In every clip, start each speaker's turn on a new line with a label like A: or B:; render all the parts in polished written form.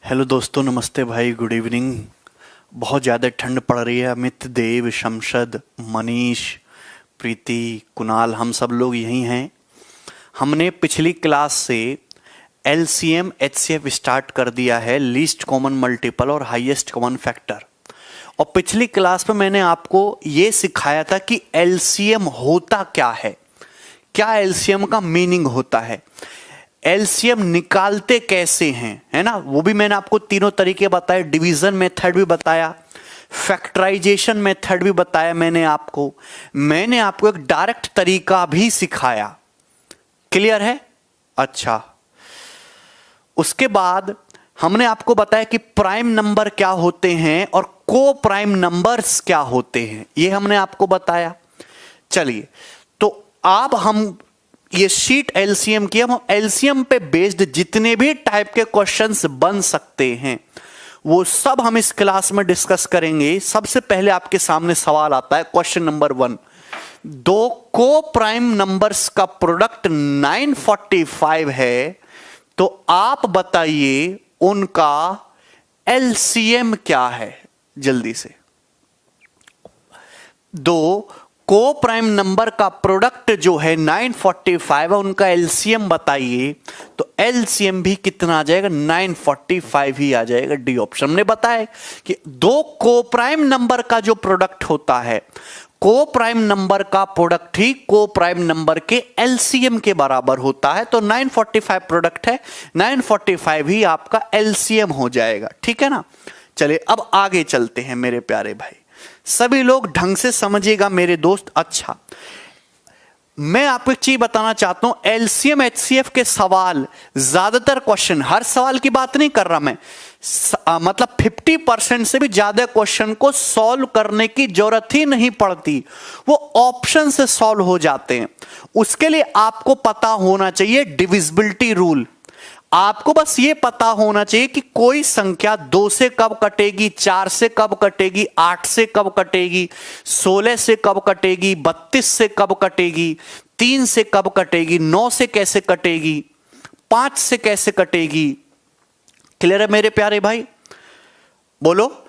A: Hello दोस्तों, नमस्ते भाई, गुड इवनिंग। बहुत ज़्यादा ठंड पड़ रही है। अमित, देव, शमशद, मनीष, प्रीति, कुणाल, हम सब लोग यहीं हैं। हमने पिछली क्लास से एलसीएम एचसीएफ स्टार्ट कर दिया है, लीस्ट कॉमन मल्टीपल और हाईएस्ट कॉमन फैक्टर। और पिछली क्लास में मैंने आपको ये सिखाया था कि एलसीएम होता क्या है, क्या एलसीएम का मीनिंग होता है, एलसीएम निकालते कैसे हैं, है ना। वो भी मैंने आपको तीनों तरीके बताए, डिवीजन मेथड भी बताया, फैक्टराइजेशन मेथड भी बताया मैंने आपको एक डायरेक्ट तरीका भी सिखाया। क्लियर है? अच्छा, उसके बाद हमने आपको बताया कि प्राइम नंबर क्या होते हैं और को प्राइम नंबर्स क्या होते हैं, ये हमने आपको बताया। चलिए, तो अब हम ये शीट एलसीएम की, हम एलसीएम पे बेस्ड जितने भी टाइप के क्वेश्चंस बन सकते हैं वो सब हम इस क्लास में डिस्कस करेंगे। सबसे पहले आपके सामने सवाल आता है, क्वेश्चन नंबर 1। दो को प्राइम नंबर्स का प्रोडक्ट 945 है, तो आप बताइए उनका एलसीएम क्या है। जल्दी से, दो को प्राइम नंबर का प्रोडक्ट जो है 945 है, उनका एलसीएम बताइए। तो एलसीएम भी कितना आ जाएगा? 945 ही आ जाएगा। D option. हमने बताया कि दो को प्राइम नंबर का जो प्रोडक्ट होता है, को प्राइम नंबर का प्रोडक्ट ही को प्राइम नंबर के एलसीएम के बराबर होता है। तो 945 प्रोडक्ट है, 945 ही आपका एलसीएम हो जाएगा। ठीक है ना। चलिए अब आगे चलते हैं मेरे प्यारे भाई, सभी लोग ढंग से समझिएगा मेरे दोस्त। अच्छा, मैं आपको एक चीज बताना चाहता हूं, एलसीएम एचसीएफ के सवाल, ज्यादातर क्वेश्चन, हर सवाल की बात नहीं कर रहा मैं, मतलब 50% से भी ज्यादा क्वेश्चन को सॉल्व करने की जरूरत ही नहीं पड़ती, वो ऑप्शन से सॉल्व हो जाते हैं। उसके लिए आपको पता होना चाहिए डिविजिबिलिटी रूल। आपको बस ये पता होना चाहिए कि कोई संख्या 2 से कब कटेगी, 4 से कब कटेगी, 8 से कब कटेगी, 16 से कब कटेगी, 32 से कब कटेगी, 3 से कब कटेगी, 9 से कैसे कटेगी, 5 से कैसे कटेगी। क्लियर है मेरे प्यारे भाई? बोलो,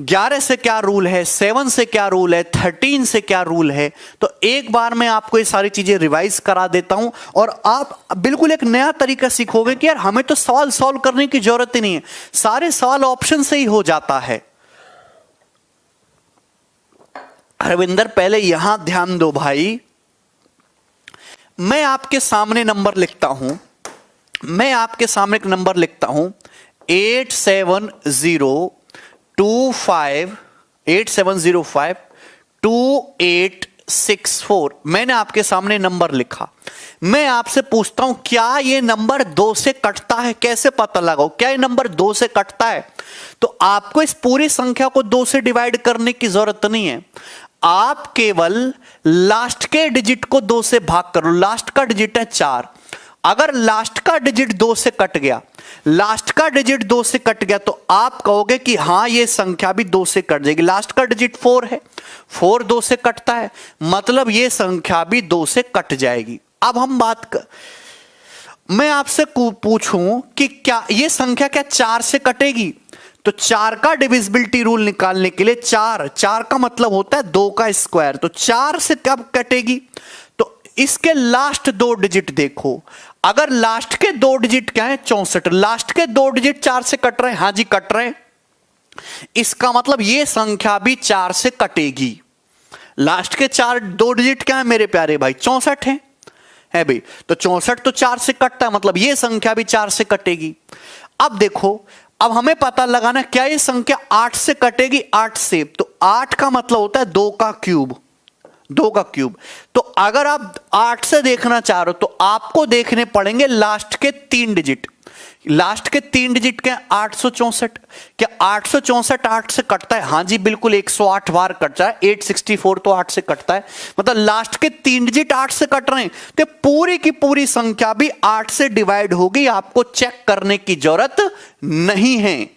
A: 11 से क्या रूल है, 7 से क्या रूल है, 13 से क्या रूल है। तो एक बार मैं आपको ये सारी चीजें रिवाइज करा देता हूं और आप बिल्कुल एक नया तरीका सीखोगे कि यार हमें तो सवाल सॉल्व करने की जरूरत ही नहीं है, सारे सवाल ऑप्शन से ही हो जाता है। रविंदर, पहले यहां ध्यान दो भाई, मैं आपके सामने नंबर लिखता हूं, मैं आपके सामने एक नंबर लिखता हूं 8705 मैंने आपके सामने नंबर लिखा। मैं आपसे पूछता हूं क्या ये नंबर 2 से कटता है? कैसे पता लगाओ क्या ये नंबर 2 से कटता है? तो आपको इस पूरी संख्या को 2 से डिवाइड करने की जरूरत नहीं है, आप केवल लास्ट के डिजिट को 2 से भाग करो। लास्ट का डिजिट है 4, अगर लास्ट का डिजिट 2 से कट गया, लास्ट का डिजिट 2 से कट गया, तो आप कहोगे कि हां ये संख्या भी 2 से कट जाएगी। लास्ट का डिजिट 4 है, 4 2 से कटता है, मतलब ये संख्या भी 2 से कट जाएगी। अब हम मैं आपसे पूछूं कि क्या ये संख्या क्या 4 से कटेगी? तो 4 का डिविजिबिलिटी रूल निकालने के लिए 4 का मतलब होता है 2 का स्क्वायर, तो 4 से कब कटेगी? तो इसके लास्ट 2 डिजिट देखो, अगर लास्ट के 2 डिजिट क्या है? 64, लास्ट के 2 डिजिट 4 से कट रहे हैं। हां जी, कट रहे हैं, इसका मतलब यह संख्या भी 4 से कटेगी। लास्ट के 2 डिजिट क्या है मेरे प्यारे भाई? 64 है भाई, तो 64 तो 4 से कटता है, मतलब यह संख्या भी 4 से कटेगी। अब देखो, अब हमें पता लगाना क्या यह संख्या 8 से कटेगी? 8 से, तो 8 का मतलब होता है 2 का क्यूब, 2 का क्यूब। तो अगर आप 8 से देखना चाह रहे हो तो आपको देखने पड़ेंगे लास्ट के 3 डिजिट। लास्ट के 3 डिजिट क्या? 864। क्या 864 8 से कटता है? हां जी बिल्कुल, 108 बार कटता है। 864 तो 8 से कटता है, मतलब लास्ट के 3 डिजिट 8 से कट रहे हैं, तो पूरी की पूरी संख्या भी 8 से डिवाइड होगी, आपको चेक करने की जरूरत नहीं है।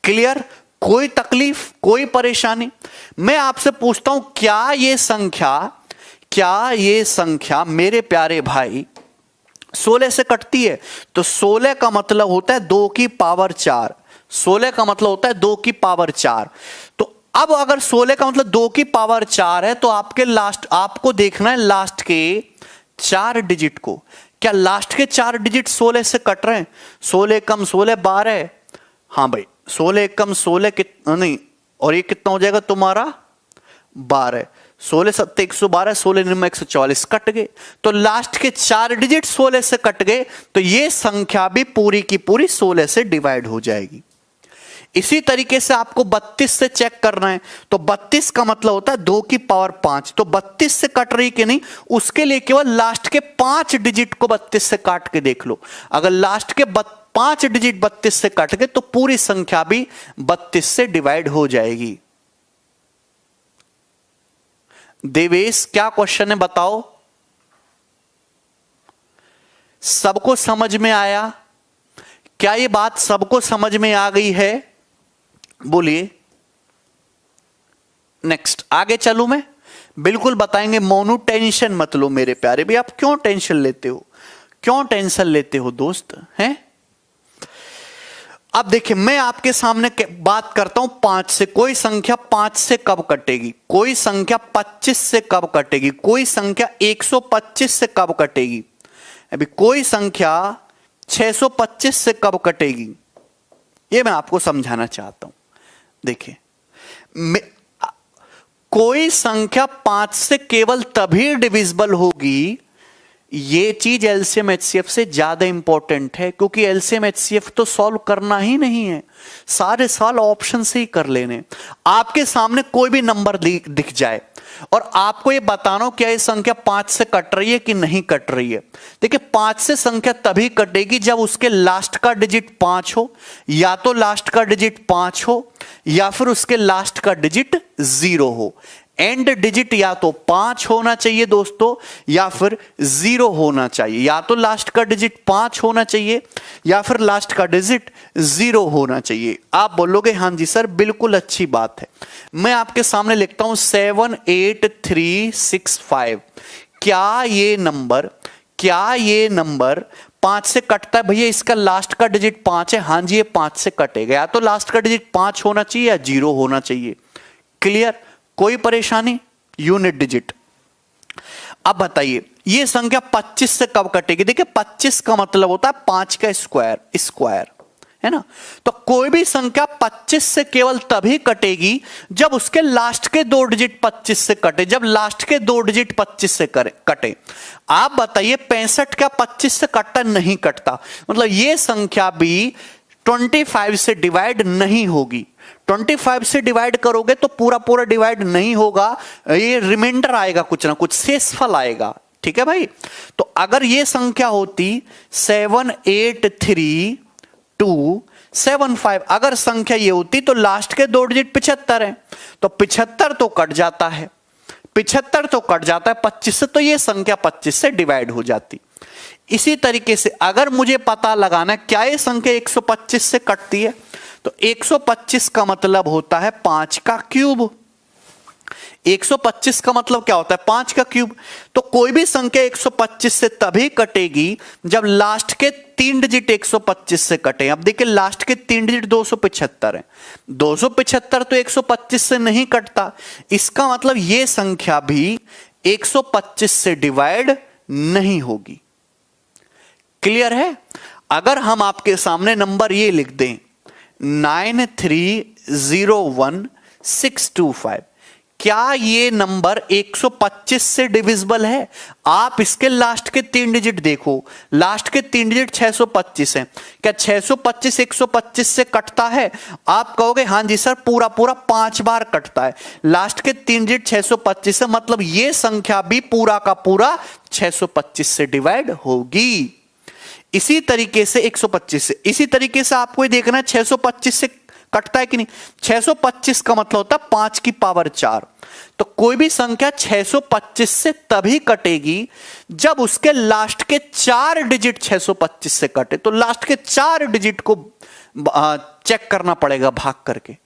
A: क्लियर? कोई तकलीफ, कोई परेशानी? मैं आपसे पूछता हूं क्या ये संख्या मेरे प्यारे भाई 16 से कटती है तो 16 का मतलब होता है 2 की पावर 4। 16 का मतलब होता है 2 की पावर 4। तो अब अगर 16 का मतलब 2 की पावर 4 है तो आपको देखना है लास्ट के 4 डिजिट को। क्या लास्ट के 4 डिजिट 16 से कट रहे हैं? 16 कम 16 12। हाँ भाई 16 कम 16 कितना नहीं, और ये कितना हो जाएगा तुम्हारा 12। 16 7 112, 16 9 144 कट गए। तो लास्ट के 4 डिजिट 16 से कट गए तो ये संख्या भी पूरी की पूरी 16 से डिवाइड हो जाएगी। इसी तरीके से आपको 32 से चेक करना है तो 32 का मतलब होता है 2 की पावर 5। तो 32 से कट रही कि नहीं उसके लिए केवल लास्ट के 5 डिजिट को 32 से काट के देख लो। अगर लास्ट के 5 डिजिट 32 से कट गए तो पूरी संख्या भी 32 से डिवाइड हो जाएगी। देवेश क्या क्वेश्चन है बताओ? सबको समझ में आया? क्या ये बात सबको समझ में आ गई है? बोलिए। नेक्स्ट आगे चलूं मैं? बिल्कुल बताएंगे। मोनू टेंशन मत लो मेरे प्यारे भी। आप क्यों टेंशन लेते हो? क्यों टेंशन लेते हो दोस्त हैं? अब देखिए मैं आपके सामने बात करता हूं 5 से। कोई संख्या 5 से कब कटेगी? कोई संख्या 25 से कब कटेगी? कोई संख्या 125 से कब कटेगी? अभी कोई संख्या 625 से कब कटेगी? ये मैं आपको समझाना चाहता हूं। देखिए कोई संख्या 5 से केवल तभी डिविजिबल होगी, ये चीज एलसीएम एचसीएफ से ज्यादा इंपॉर्टेंट है, क्योंकि एलसीएम एचसीएफ तो सॉल्व करना ही नहीं है, सारे सवाल ऑप्शन से ही कर लेने। आपके सामने कोई भी नंबर दिख जाए और आपको ये बताना हो क्या ये संख्या 5 से कट रही है कि नहीं कट रही है। देखिए 5 से संख्या तभी कटेगी जब उसके लास्ट का डिजिट 5 हो, या तो लास्ट का डिजिट 5 हो या फिर उसके लास्ट का डिजिट 0 हो। एंड डिजिट या तो 5 होना चाहिए दोस्तों या फिर 0 होना चाहिए। या तो लास्ट का डिजिट 5 होना चाहिए या फिर लास्ट का डिजिट 0 होना चाहिए। आप बोलोगे हां जी सर बिल्कुल अच्छी बात है। मैं आपके सामने लिखता हूं 78365। क्या ये नंबर 5 से कटता है? भैया इसका लास्ट का डिजिट 5 है। हां जी ये 5 से कटेगा। या तो लास्ट का डिजिट 5 होना चाहिए या 0 होना चाहिए। क्लियर? कोई परेशानी? Unit digit. अब बताइए ये संख्या 25 से कब कटेगी? देखिए 25 का मतलब होता है 5 का स्क्वायर है ना। तो कोई भी संख्या 25 से केवल तभी कटेगी जब उसके लास्ट के 2 डिजिट 25 से कटे। जब लास्ट के 2 डिजिट 25 से कटे। आप बताइए 65 क्या 25 से कटता? नहीं कटता। मतलब ये संख्या भी 25 से डिवाइड नहीं होगी। 25 से डिवाइड करोगे तो पूरा पूरा डिवाइड नहीं होगा, ये रिमाइंडर आएगा, कुछ ना कुछ शेषफल आएगा। ठीक है भाई। तो अगर ये संख्या होती 78375, अगर संख्या ये होती तो लास्ट के 2 डिजिट 75 है, तो 75 तो कट जाता है। 75 तो कट जाता है 25 से, तो ये संख्या 25 से डिवाइड हो जाती। इसी तरीके से अगर मुझे पता लगाना क्या ये संख्या 125 से कटती है, तो 125 का मतलब होता है 5 का क्यूब। 125 का मतलब क्या होता है? 5 का क्यूब। तो कोई भी संख्या 125 से तभी कटेगी जब लास्ट के 3 डिजिट 125 से कटे। अब देखिए लास्ट के 3 डिजिट 275 है। 275 तो 125 से नहीं कटता। इसका मतलब यह संख्या भी 125 से डिवाइड नहीं होगी। क्लियर है? अगर हम आपके सामने नंबर ये लिख दें 9301625, क्या ये नंबर 125 से डिविजिबल है? आप इसके लास्ट के 3 डिजिट देखो। लास्ट के 3 डिजिट 625 है। क्या 625 125 से कटता है? आप कहोगे हां जी सर पूरा पूरा 5 बार कटता है। लास्ट के 3 डिजिट 625 है, मतलब ये संख्या भी पूरा का पूरा 625 से डिवाइड होगी। इसी तरीके से 125 से, इसी तरीके से आपको ये देखना है 625 से कटता है कि नहीं। 625 का मतलब होता है 5 की पावर 4। तो कोई भी संख्या 625 से तभी कटेगी जब उसके लास्ट के 4 डिजिट 625 से कटे। तो लास्ट के 4 डिजिट को चेक करना पड़ेगा भाग करके।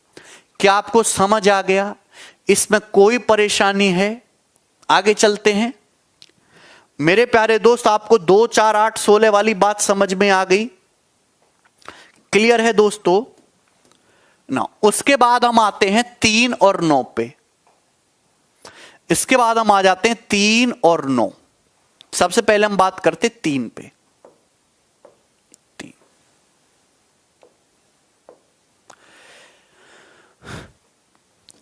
A: क्या आपको समझ आ गया? इसमें कोई परेशानी है? आगे चलते हैं। मेरे प्यारे दोस्त, आपको 2, 4, 8, 16 वाली बात समझ में आ गई? क्लियर है दोस्तों ना? उसके बाद हम आते हैं 3 और 9 पे। इसके बाद हम आ जाते हैं 3 और 9। सबसे पहले हम बात करते 3 पे। 3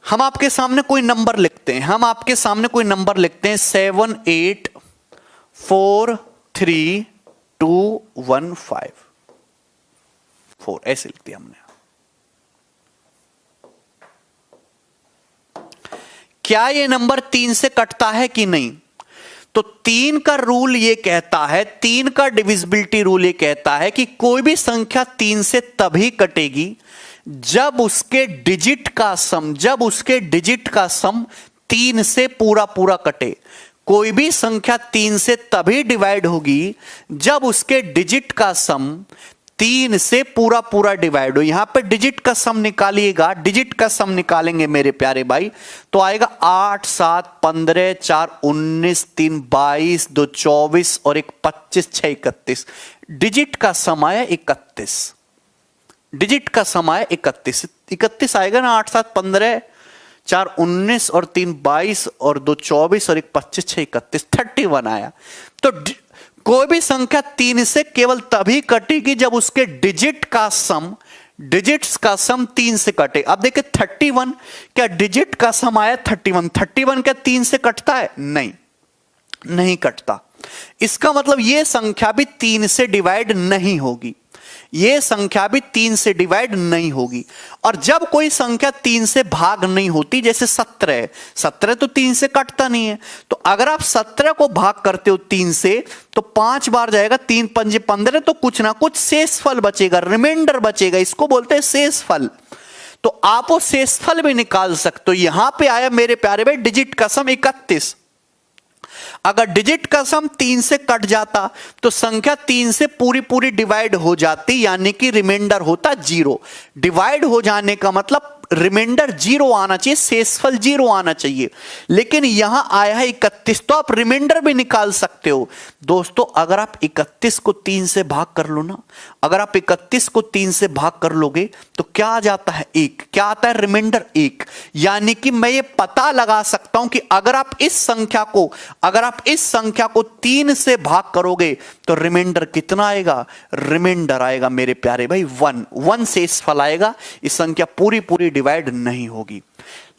A: हम आपके सामने कोई नंबर लिखते हैं, 7, 8, 4, 3, 2, 1, 5, 4 ऐसे लिख दिया हमने। क्या ये नंबर 3 से कटता है कि नहीं? तो 3 का रूल ये कहता है, 3 का डिविजिबिलिटी रूल ये कहता है कि कोई भी संख्या 3 से तभी कटेगी जब उसके डिजिट का सम 3 से पूरा पूरा कटे। कोई भी संख्या 3 से तभी डिवाइड होगी जब उसके डिजिट का सम 3 से पूरा पूरा डिवाइड हो। यहां पे डिजिट का सम निकालिएगा, डिजिट का सम निकालेंगे मेरे प्यारे भाई, तो आएगा 8, 7, 15, 4, 19, 3, 22, 2, 24 और 1, 25, 6, 31। डिजिट का सम आया 31। डिजिट का सम आया 31। 31 आएगा ना? 8, 7, 15, 4, 19 और 3, 22 और 2, 24 और 1, 25, 6, 31, 31 आया। तो कोई भी संख्या 3 से केवल तभी कटेगी जब उसके डिजिट्स का सम 3 से कटे। अब देखिए 31, क्या डिजिट का सम आया 31? 31 क्या 3 से कटता है? नहीं कटता। इसका मतलब यह संख्या भी 3 से डिवाइड नहीं होगी। और जब कोई संख्या 3 से भाग नहीं होती, जैसे 17 तो 3 से कटता नहीं है, तो अगर आप 17 को भाग करते हो 3 से तो 5 बार जाएगा, 3 पंजे 15, तो कुछ ना कुछ शेषफल बचेगा, रिमाइंडर बचेगा, इसको बोलते हैं शेषफल। तो आप वो शेषफल भी निकाल सकते हो। यहां पे आया मेरे प्यारे भाई डिजिट का सम 31। अगर डिजिट का सम 3 से कट जाता तो संख्या 3 से पूरी पूरी डिवाइड हो जाती, यानी कि रिमाइंडर होता 0। डिवाइड हो जाने का मतलब रिमाइंडर 0 आना चाहिए, शेषफल 0 आना चाहिए, लेकिन यहां आया है 31, तो आप रिमाइंडर भी निकाल सकते हो। दोस्तों अगर आप 31 को 3 से भाग कर लो ना, अगर आप 31 को 3 से भाग कर लोगे तो क्या आ जाता है? 1। क्या आता है? रिमाइंडर 1। यानी कि मैं ये पता लगा सकता हूं कि अगर आप इस संख्या को 3 से भाग करोगे तो रिमाइंडर कितना आएगा? रिमाइंडर आएगा मेरे प्यारे भाई 1 शेषफल आएगा। इस संख्या पूरी पूरी डिवाइड नहीं होगी।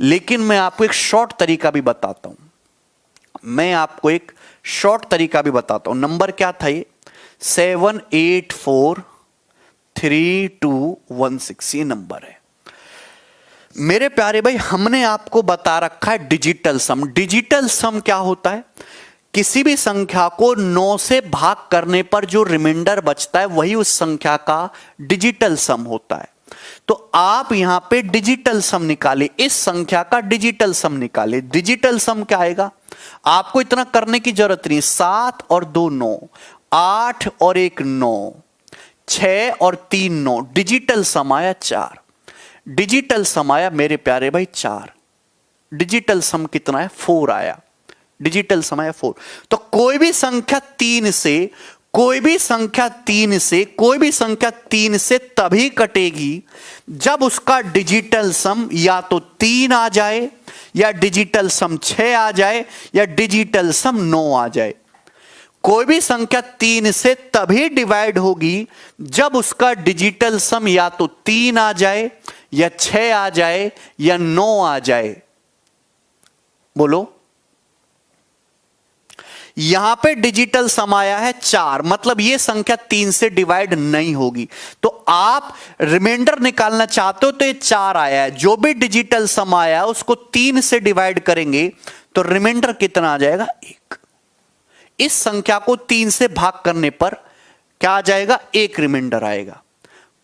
A: लेकिन मैं आपको एक शॉर्ट तरीका भी बताता हूं। नंबर क्या था ये? 7, 8, 4, 3, 2, 1, 6 ये नंबर है मेरे प्यारे भाई। हमने आपको बता रखा है डिजिटल सम। डिजिटल सम क्या होता है? किसी भी संख्या को 9 से भाग करने पर जो रिमाइंडर बचता है वही उस संख्या का डिजिटल सम होता है। तो आप यहां पे डिजिटल सम निकाले, इस संख्या का डिजिटल सम निकाले। डिजिटल सम क्या आएगा? आपको इतना करने की जरूरत नहीं। 7 और 2 9, 8 और 1 9, 6 और 3 9। डिजिटल सम आया 4। डिजिटल सम आया मेरे प्यारे भाई 4। डिजिटल सम कितना है? 4 आया। डिजिटल सम आया 4। तो कोई भी संख्या 3 से तभी कटेगी जब उसका डिजिटल सम या तो 3 आ जाए, या डिजिटल सम 6 आ जाए, या डिजिटल सम 9 आ जाए। कोई भी संख्या 3 से तभी डिवाइड होगी जब उसका डिजिटल सम या तो 3 आ जाए, या 6 आ जाए, या 9 आ जाए। बोलो। यहां पे डिजिटल सम आया है 4, मतलब यह संख्या 3 से डिवाइड नहीं होगी। तो आप रिमाइंडर निकालना चाहते हो तो ये 4 आया है। जो भी डिजिटल सम आया उसको 3 से डिवाइड करेंगे तो रिमाइंडर कितना आ जाएगा? 1। इस संख्या को 3 से भाग करने पर क्या आ जाएगा? 1 रिमाइंडर आएगा।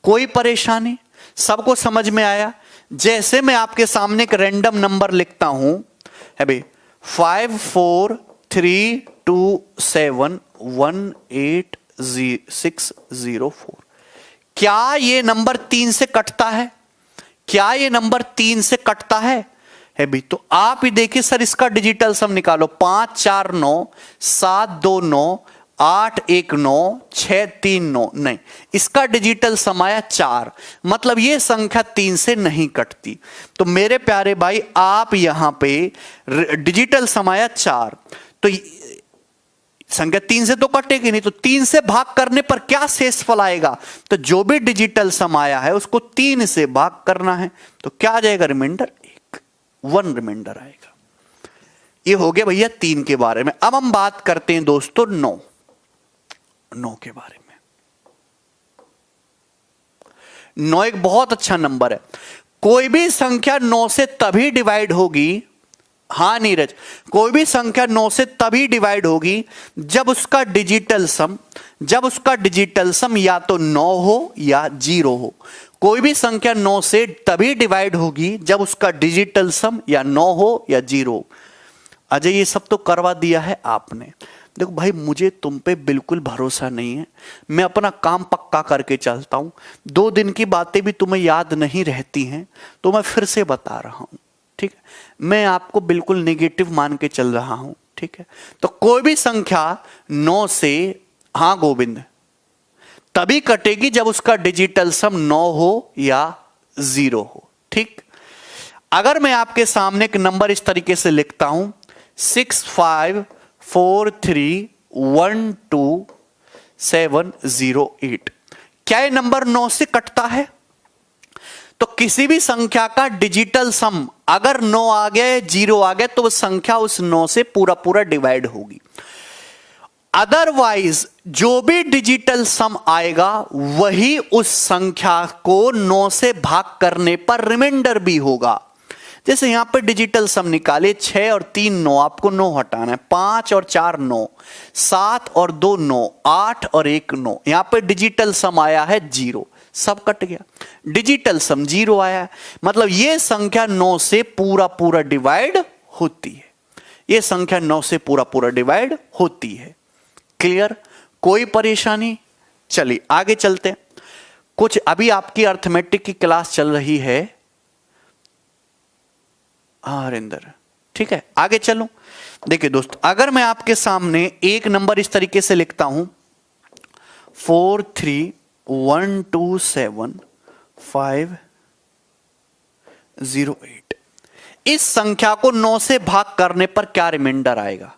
A: कोई परेशानी? सबको समझ में आया? जैसे मैं आपके सामने एक रैंडम नंबर लिखता हूं, है भाई 5 4 3 2 7 1 8 6 0 4। क्या ये नंबर 3 से कटता है? है भी। तो आप ही देखिए सर, इसका डिजिटल सम निकालो। 5 4 9, 7 2 9, 8 1 9, 6 3 9। नहीं, इसका डिजिटल सम आया 4, मतलब ये संख्या 3 से नहीं कटती। तो मेरे प्यारे भाई, आप यहां पे डिजिटल सम आया 4, तो संख्या 3 से तो कटेगी नहीं, तो 3 से भाग करने पर क्या शेषफल आएगा? तो जो भी डिजिटल सम आया है उसको 3 से भाग करना है, तो क्या आ जाएगा? रिमाइंडर 1 रिमाइंडर आएगा। ये हो गया भैया 3 के बारे में। अब हम बात करते हैं दोस्तों 9 के बारे में। 9 एक बहुत अच्छा नंबर है। कोई भी संख्या 9 से तभी डिवाइड होगी, हां नीरज, कोई भी संख्या 9 से तभी डिवाइड होगी जब उसका डिजिटल सम या तो 9 हो या 0 हो। कोई भी संख्या 9 से तभी डिवाइड होगी जब उसका डिजिटल सम या 9 हो या 0। अजय, ये सब तो करवा दिया है आपने। देखो भाई, मुझे तुम पे बिल्कुल भरोसा नहीं है। मैं अपना काम पक्का करके चलता हूं। 2 दिन की बातें भी तुम्हें याद नहीं रहती हैं, तो मैं फिर से बता रहा हूं, ठीक है? मैं आपको बिल्कुल नेगेटिव मान के चल रहा हूं, ठीक है? तो कोई भी संख्या 9 से, हां गोविंद, तभी कटेगी जब उसका डिजिटल सम 9 हो या 0 हो, ठीक? अगर मैं आपके सामने एक नंबर इस तरीके से लिखता हूं 6 5 4 3 1 2 7 0 8, क्या ये नंबर 9 से कटता है? तो किसी भी संख्या का डिजिटल सम अगर 9 आ गया या 0 आ गया तो वो संख्या उस 9 से पूरा पूरा डिवाइड होगी। अदरवाइज जो भी डिजिटल सम आएगा वही उस संख्या को 9 से भाग करने पर रिमाइंडर भी होगा। जैसे यहां पर डिजिटल सम निकाले, 6 और 3 9, आपको 9 हटाना है। 5 और 4 9, 7 और 2 9, 8 और 1 9। यहां पर डिजिटल सम आया है 0, सब कट गया। डिजिटल सम 0 आया है, मतलब यह संख्या 9 से पूरा पूरा डिवाइड होती है। यह संख्या 9 से पूरा पूरा डिवाइड होती है। क्लियर? कोई परेशानी? चलिए आगे चलते हैं। कुछ अभी आपकी अर्थमेटिक की क्लास चल रही है, हरिंदर, ठीक है? आगे चलो। देखिए दोस्तों, अगर मैं आपके सामने एक नंबर इस तरीके से लिखता हूं 4 3 1 2 7 5 0 8, इस संख्या को 9 से भाग करने पर क्या रिमाइंडर आएगा?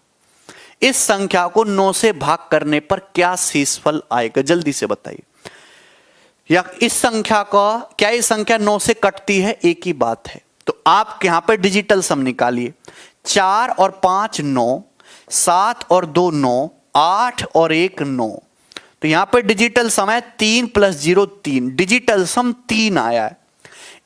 A: इस संख्या को 9 से भाग करने पर क्या शेषफल आएगा? जल्दी से बताइए। या इस संख्या का, क्या ये संख्या 9 से कटती है? एक ही बात है। तो आप यहां पर डिजिटल सम निकालिए। 4 और 5 9, 7 और 2 9, 8 और 1 9। तो यहां पर डिजिटल सम है 3 + 0 3, डिजिटल सम 3 आया है।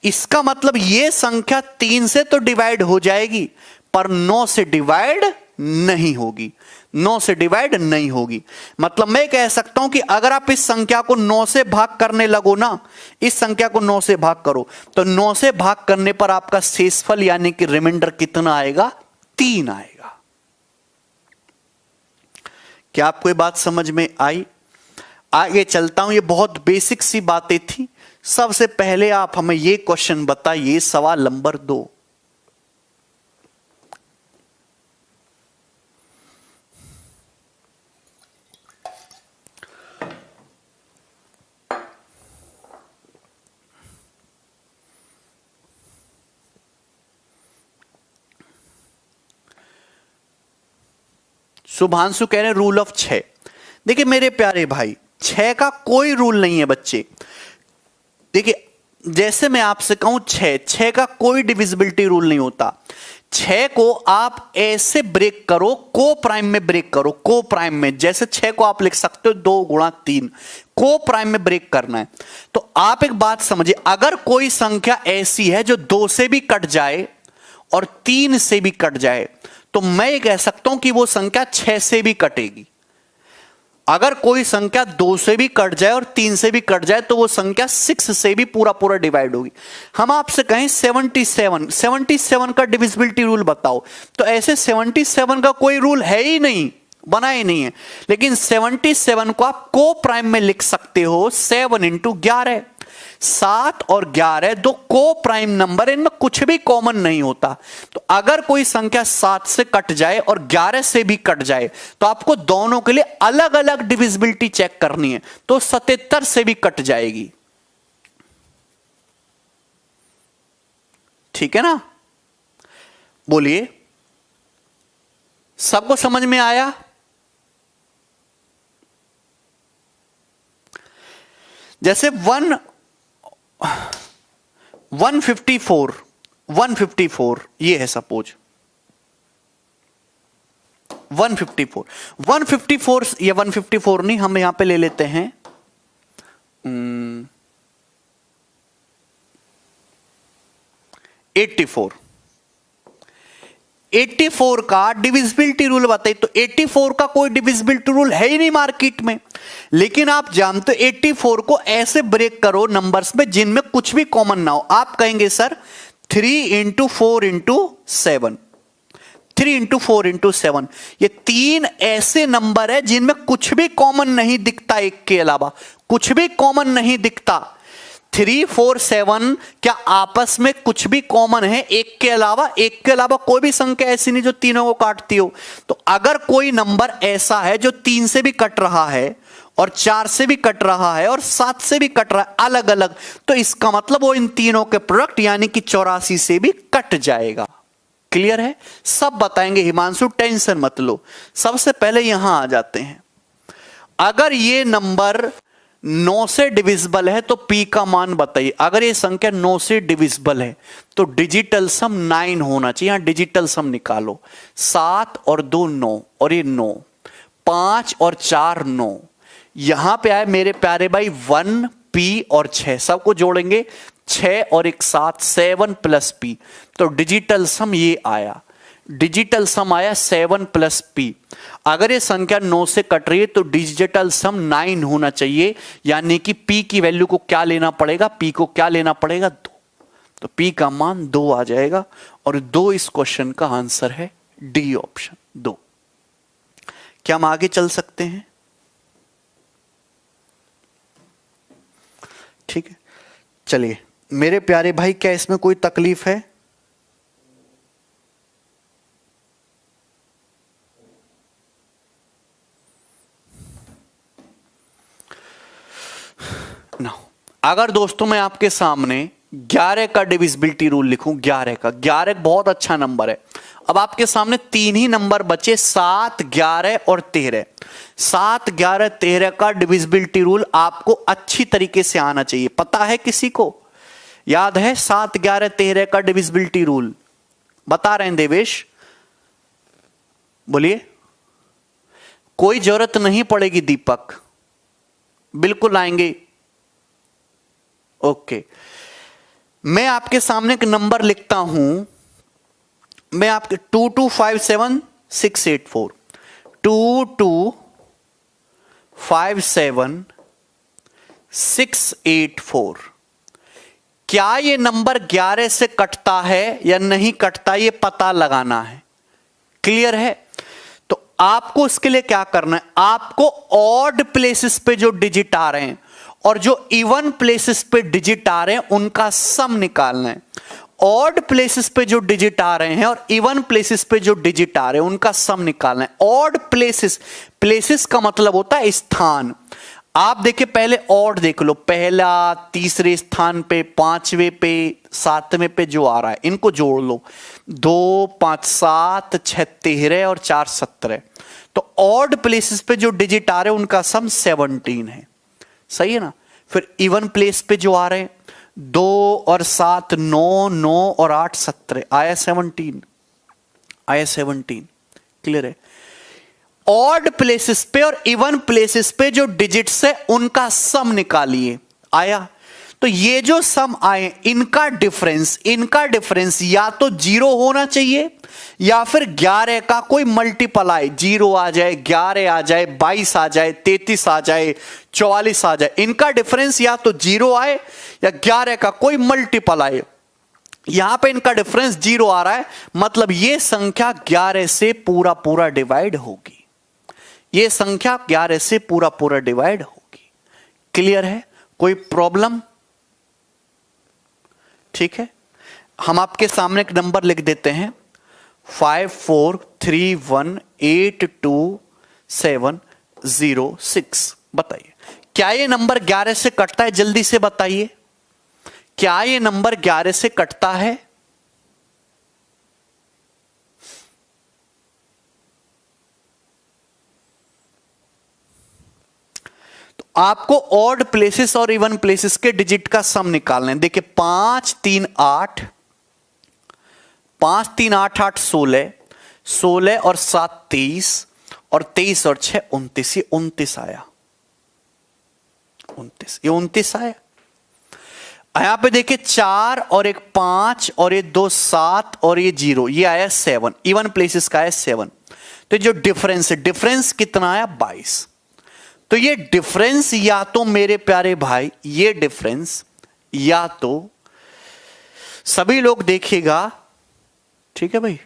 A: इसका मतलब यह संख्या 3 से तो डिवाइड हो जाएगी पर 9 से डिवाइड नहीं होगी। 9 से डिवाइड नहीं होगी। मतलब मैं कह सकता हूं कि अगर आप इस संख्या को 9 से भाग करने लगो ना, इस संख्या को 9 से भाग करो, तो 9 से भाग करने पर आपका शेषफल यानी कि रिमाइंडर कितना आएगा? 3 आएगा। क्या आपको ये बात समझ में आई? आगे चलता हूं। ये बहुत बेसिक सी बातें थी। सबसे पहले आप हमें ये क्वेश्चन बताइए, सवाल नंबर 2। शुभांशु कह रहे हैं रूल ऑफ 6। देखिए मेरे प्यारे भाई, 6 का कोई रूल नहीं है बच्चे। देखिए जैसे मैं आपसे कहूं 6 का कोई डिविजिबिलिटी रूल नहीं होता। 6 को आप ऐसे ब्रेक करो, को प्राइम में ब्रेक करो, को प्राइम में। जैसे 6 को आप लिख सकते हो 2 × 3, को प्राइम में ब्रेक करना है। तो आप एक बात समझिए, अगर कोई संख्या ऐसी है जो 2 से भी कट जाए और 3 से भी कट जाए, तो मैं ये कह सकता हूं कि वो संख्या 6 से भी कटेगी। अगर कोई संख्या 2 से भी कट जाए और 3 से भी कट जाए तो वो संख्या 6 से भी पूरा पूरा डिवाइड होगी। हम आपसे कहें 77 का डिविजिबिलिटी रूल बताओ, तो ऐसे 77 का कोई रूल है ही नहीं, बना ही नहीं है। लेकिन 77 को आप को प्राइम में लिख सकते हो 7 × 11। 7 और 11 दो को प्राइम नंबर, इनमें कुछ भी कॉमन नहीं होता। तो अगर कोई संख्या 7 से कट जाए और 11 से भी कट जाए तो आपको दोनों के लिए अलग अलग डिविजिबिलिटी चेक करनी है। तो 77 से भी कट जाएगी, ठीक है ना? बोलिए, सबको समझ में आया? जैसे 154 ये है सपोज 154 या 154 नहीं, हम यहां पे ले लेते हैं 84 का डिविजिबिलिटी रूल बताइए। तो 84 का कोई डिविजिबिलिटी रूल है ही नहीं मार्केट में, लेकिन आप जानते हो 84 को ऐसे ब्रेक करो नंबर्स में जिनमें कुछ भी कॉमन ना हो। आप कहेंगे सर 3 × 4 × 7, 3 × 4 × 7, ये 3 ऐसे नंबर है जिनमें कुछ भी कॉमन नहीं दिखता, एक के अलावा कुछ भी कॉमन नहीं दिखता। 3, 4, 7 क्या आपस में कुछ भी कॉमन है? एक के अलावा कोई भी संख्या ऐसी नहीं जो तीनों को काटती हो। तो अगर कोई नंबर ऐसा है जो 3 से भी कट रहा है और 4 से भी कट रहा है और 7 से भी कट रहा है अलग अलग, तो इसका मतलब वो इन तीनों के प्रोडक्ट यानी कि 84 से भी कट जाएगा। क्लियर है? सब बताएंगे हिमांशु, टेंशन मत लो। सबसे पहले यहां आ जाते हैं। अगर ये नंबर 9 से डिविजिबल है तो P का मान बताइए। अगर ये संख्या 9 से डिविजिबल है तो डिजिटल सम 9 होना चाहिए। यहां डिजिटल सम निकालो, 7 और 2 9 और ये 9, 5 और 4 9। यहां पे आए मेरे प्यारे भाई 1 P और 6, सबको जोड़ेंगे 6 और 1 7, 7 + P। तो डिजिटल सम ये आया, डिजिटल सम आया 7 + P। अगर ये संख्या 9 से कट रही है तो डिजिटल सम 9 होना चाहिए, यानी कि P की वैल्यू को क्या लेना पड़ेगा? P को क्या लेना पड़ेगा? 2। तो P का मान 2 आ जाएगा और 2 इस क्वेश्चन का आंसर है, डी ऑप्शन 2। क्या हम आगे चल सकते हैं? ठीक है, चलिए मेरे प्यारे भाई, क्या इसमें कोई तकलीफ है? ना। अगर दोस्तों मैं आपके सामने 11 का डिविजिबिलिटी रूल लिखूं, 11 बहुत अच्छा नंबर है। अब आपके सामने 3 ही नंबर बचे, 7, 11 और 13। 7, 11, 13 का डिविजिबिलिटी रूल आपको अच्छी तरीके से आना चाहिए। पता है किसी को? याद है 7, 11, 13 का डिविजिबिलिटी रूल? बता रहे हैं देवेश, बोलिए। कोई जरूरत नहीं पड़ेगी दीपक, बिल्कुल आएंगे। ओके, मैं आपके सामने एक नंबर लिखता हूं, मैं आपके 2257684, 2257684। क्या ये नंबर 11 से कटता है या नहीं कटता, ये पता लगाना है। क्लियर है? तो आपको इसके लिए क्या करना है? आपको ऑड प्लेसेस पे जो डिजिट आ रहे हैं और जो इवन प्लेसेस पे डिजिट आ रहे हैं उनका सम निकालना है। ऑड प्लेसेस पे जो डिजिट आ रहे हैं और इवन प्लेसेस पे जो डिजिट आ रहे हैं उनका सम निकालना है। ऑड प्लेसेस का मतलब होता है स्थान। आप देखिए, पहले ऑड देख लो, पहला, तीसरे स्थान पे, 5वें पे, 7वें पे जो आ रहा है इनको जोड़ लो। 2, 5, 7, 6, 13 और 4, 17। तो ऑड प्लेसेस पे जो डिजिट आ रहे हैं उनका सम 17 है। सही है ना? फिर इवन प्लेस पे जो आ रहे हैं 2 और 7 9, 9 और 8 17, आया 17, आया 17। क्लियर है? ऑड प्लेसेस पे और इवन प्लेसेस पे जो डिजिट्स है उनका सम निकालिए। आया? तो ये जो सम आए इनका डिफरेंस या तो 0 होना चाहिए या फिर 11 का कोई मल्टीपल 0 आ जाए, 11 आ जाए, 22 आ जाए, 33 आ जाए, 44 आ जाए। इनका डिफरेंस या तो 0 आए या 11 का कोई मल्टीपल आए। यहां पे इनका डिफरेंस 0 आ रहा है, मतलब ये संख्या 11 से पूरा डिवाइड होगी। ये संख्या 11 से पूरा डिवाइड होगी। क्लियर है? कोई प्रॉब्लम? ठीक है, हम आपके सामने एक नंबर लिख देते हैं 5431827706। बताइए क्या ये नंबर 11 से कटता है? जल्दी से बताइए, क्या ये नंबर 11 से कटता है? तो आपको ऑड प्लेसेस और इवन प्लेसेस के डिजिट का सम निकालना है। देखिए 5 3 8, 5 3 8 8 16, 16 और 7 23, और 23 और 6 29। ये 29 आया, 29, ये 29 आया। यहां पे देखिए 4 और एक 5 और ये 2 7 और ये 0, ये आया 7। इवन प्लेसेस का है 7। तो जो डिफरेंस है, डिफरेंस कितना आया? 22। तो ये डिफरेंस या तो मेरे प्यारे भाई, ये डिफरेंस या तो सभी लोग देखिएगा, ठीक है भाई,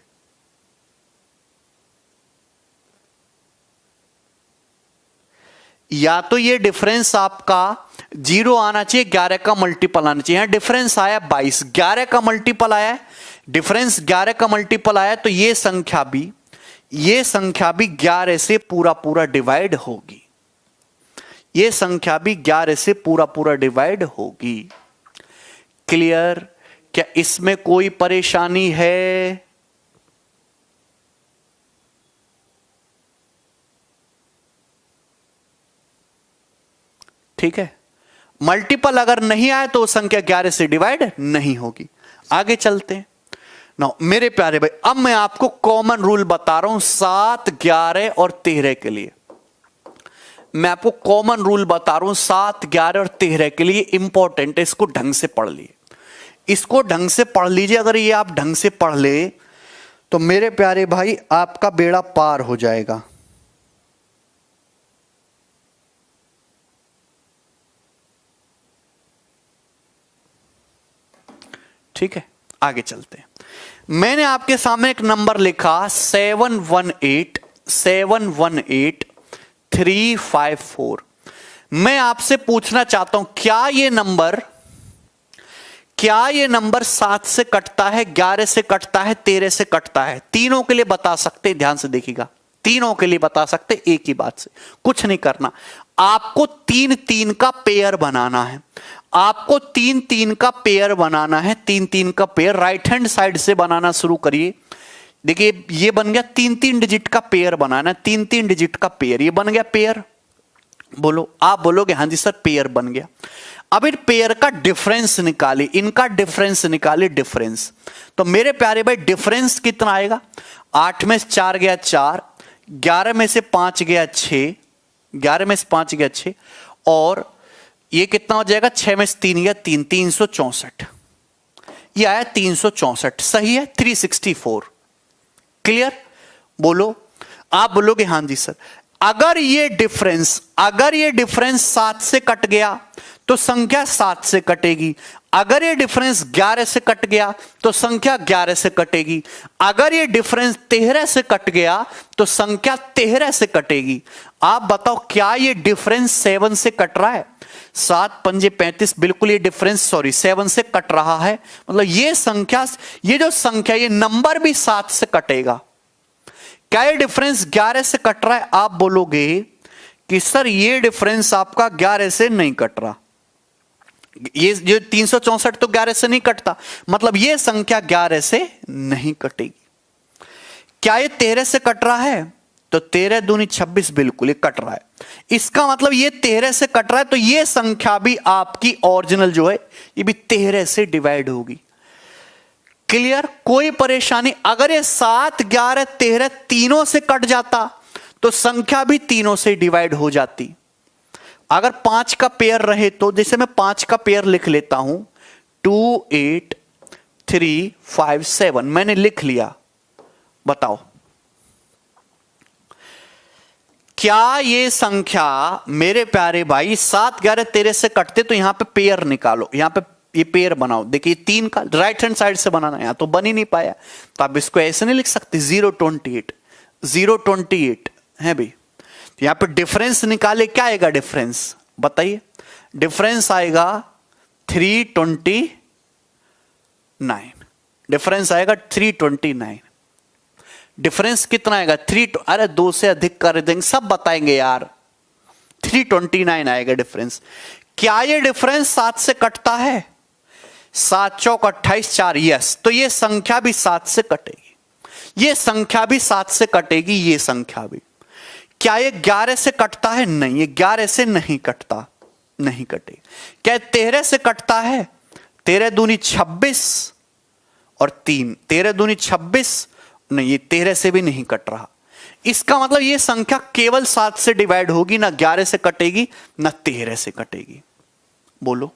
A: या तो ये डिफरेंस आपका 0 आना चाहिए, 11 का मल्टीपल आना चाहिए। यहां डिफरेंस आया 22, 11 का मल्टीपल आया, डिफरेंस 11 का मल्टीपल आया, तो ये संख्या भी 11 से पूरा पूरा डिवाइड होगी। ये संख्या भी 11 से पूरा पूरा डिवाइड होगी। क्लियर? क्या इसमें कोई परेशानी है? ठीक है, मल्टीपल अगर नहीं आए तो संख्या 11 से डिवाइड नहीं होगी। आगे चलते हैं। नो मेरे प्यारे भाई, अब मैं आपको कॉमन रूल बता रहा हूं 7, 11 और 13 के लिए। मैं आपको कॉमन रूल बता रहा हूं 7, 11 और 13 के लिए, इंपॉर्टेंट है, इसको ढंग से पढ़ लिए, इसको ढंग से पढ़ लीजिए। अगर ये आप ढंग से पढ़ ले तो मेरे प्यारे भाई आपका बेड़ा पार हो जाएगा। ठीक है, आगे चलते हैं। मैंने आपके सामने एक नंबर लिखा 718354। मैं आपसे पूछना चाहता हूं क्या ये नंबर 7 से कटता है, 11 से कटता है, 13 से कटता है? तीनों के लिए बता सकते, ध्यान से देखिएगा, तीनों के लिए बता सकते। एक ही बात से कुछ नहीं करना, आपको 3 3 का पेयर बनाना है। आपको 3 3 का पेयर बनाना है, 3 3 का पेयर राइट हैंड साइड से बनाना शुरू करिए। देखिए ये बन गया 3 3 डिजिट का पेयर बनाना है, 3 3 डिजिट का पेयर, ये बन गया पेयर। बोलो, आप बोलोगे हाँ जी सर पेयर बन गया। अब इन पेयर का डिफरेंस निकालिए, इनका डिफरेंस निकालिए, डिफरेंस। तो मेरे प्यारे भाई डिफरेंस कितना आएगा? 8 में से 4 गया 4, 11 में से 5 गया 6, 11 में से 5 गया 6, और ये कितना हो जाएगा? 6 में से 3 गया 3, 364। ये आया 364, सही है, 364। क्लियर? बोलो, आप बोलोगे हाँ जी सर। अगर ये डिफरेंस 7 से कट गया तो संख्या 7 से कटेगी। अगर ये डिफरेंस 11 से कट गया तो संख्या 11 से कटेगी। अगर ये डिफरेंस 13 से कट गया तो संख्या 13 से कटेगी। आप बताओ क्या ये डिफरेंस 7 से कट रहा है? 7 पंजे 35, बिल्कुल ये डिफरेंस 7 से कट रहा है। मतलब ये संख्या, ये जो संख्या, ये नंबर भी 7 से कटेगा। क्या ये डिफरेंस 11 से कट रहा है? आप बोलोगे कि सर ये डिफरेंस आपका 11 से नहीं कट रहा, ये जो 364 तो 11 से नहीं कटता, मतलब ये संख्या 11 से नहीं कटेगी। क्या ये 13 से कट रहा है? तो 13 दूनी 26, बिल्कुल ये कट रहा है। इसका मतलब ये 13 से कट रहा है, तो ये संख्या भी आपकी ओरिजिनल जो है ये भी 13 से डिवाइड होगी। क्लियर? कोई परेशानी? अगर ये 7, 11, 13 तीनों से कट जाता तो संख्या भी तीनों से डिवाइड हो जाती। अगर 5 का पेयर रहे तो, जैसे मैं 5 का पेयर लिख लेता हूं, 2 8 3 5 7, मैंने लिख लिया। बताओ क्या ये संख्या मेरे प्यारे भाई 7, 11, 13 से कटते? तो यहां पे पेयर निकालो, यहां पे ये पेयर बनाओ। देखिए 3 का राइट हैंड साइड से बनाना, यहां तो बन ही नहीं पाया, तो आप इसको ऐसे नहीं लिख सकते 028 028 है भाई। तो यहां पे डिफरेंस निकाले, क्या आएगा डिफरेंस? बताइए, डिफरेंस आएगा 320 9, डिफरेंस आएगा 329। डिफरेंस कितना आएगा? अरे 2 से अधिक कर देंगे, सब बताएंगे यार। 329 आएगा डिफरेंस। क्या ये डिफरेंस 7 से कटता है? 7 चौक 28, 4, यस। तो ये संख्या भी 7 से कटेगी, ये संख्या भी 7 से कटेगी, ये संख्या भी। क्या ये 11 से कटता है? नहीं, ये 11 से नहीं कटता, नहीं कटेगी। क्या 13 से कटता है? 13 दूनी 26 और 3, 13 दूनी 26, नहीं, ये 13 से भी नहीं कट रहा। इसका मतलब ये संख्या केवल 7 से डिवाइड होगी, ना 11 से कटेगी ना 13 से कटेगी। बोलो,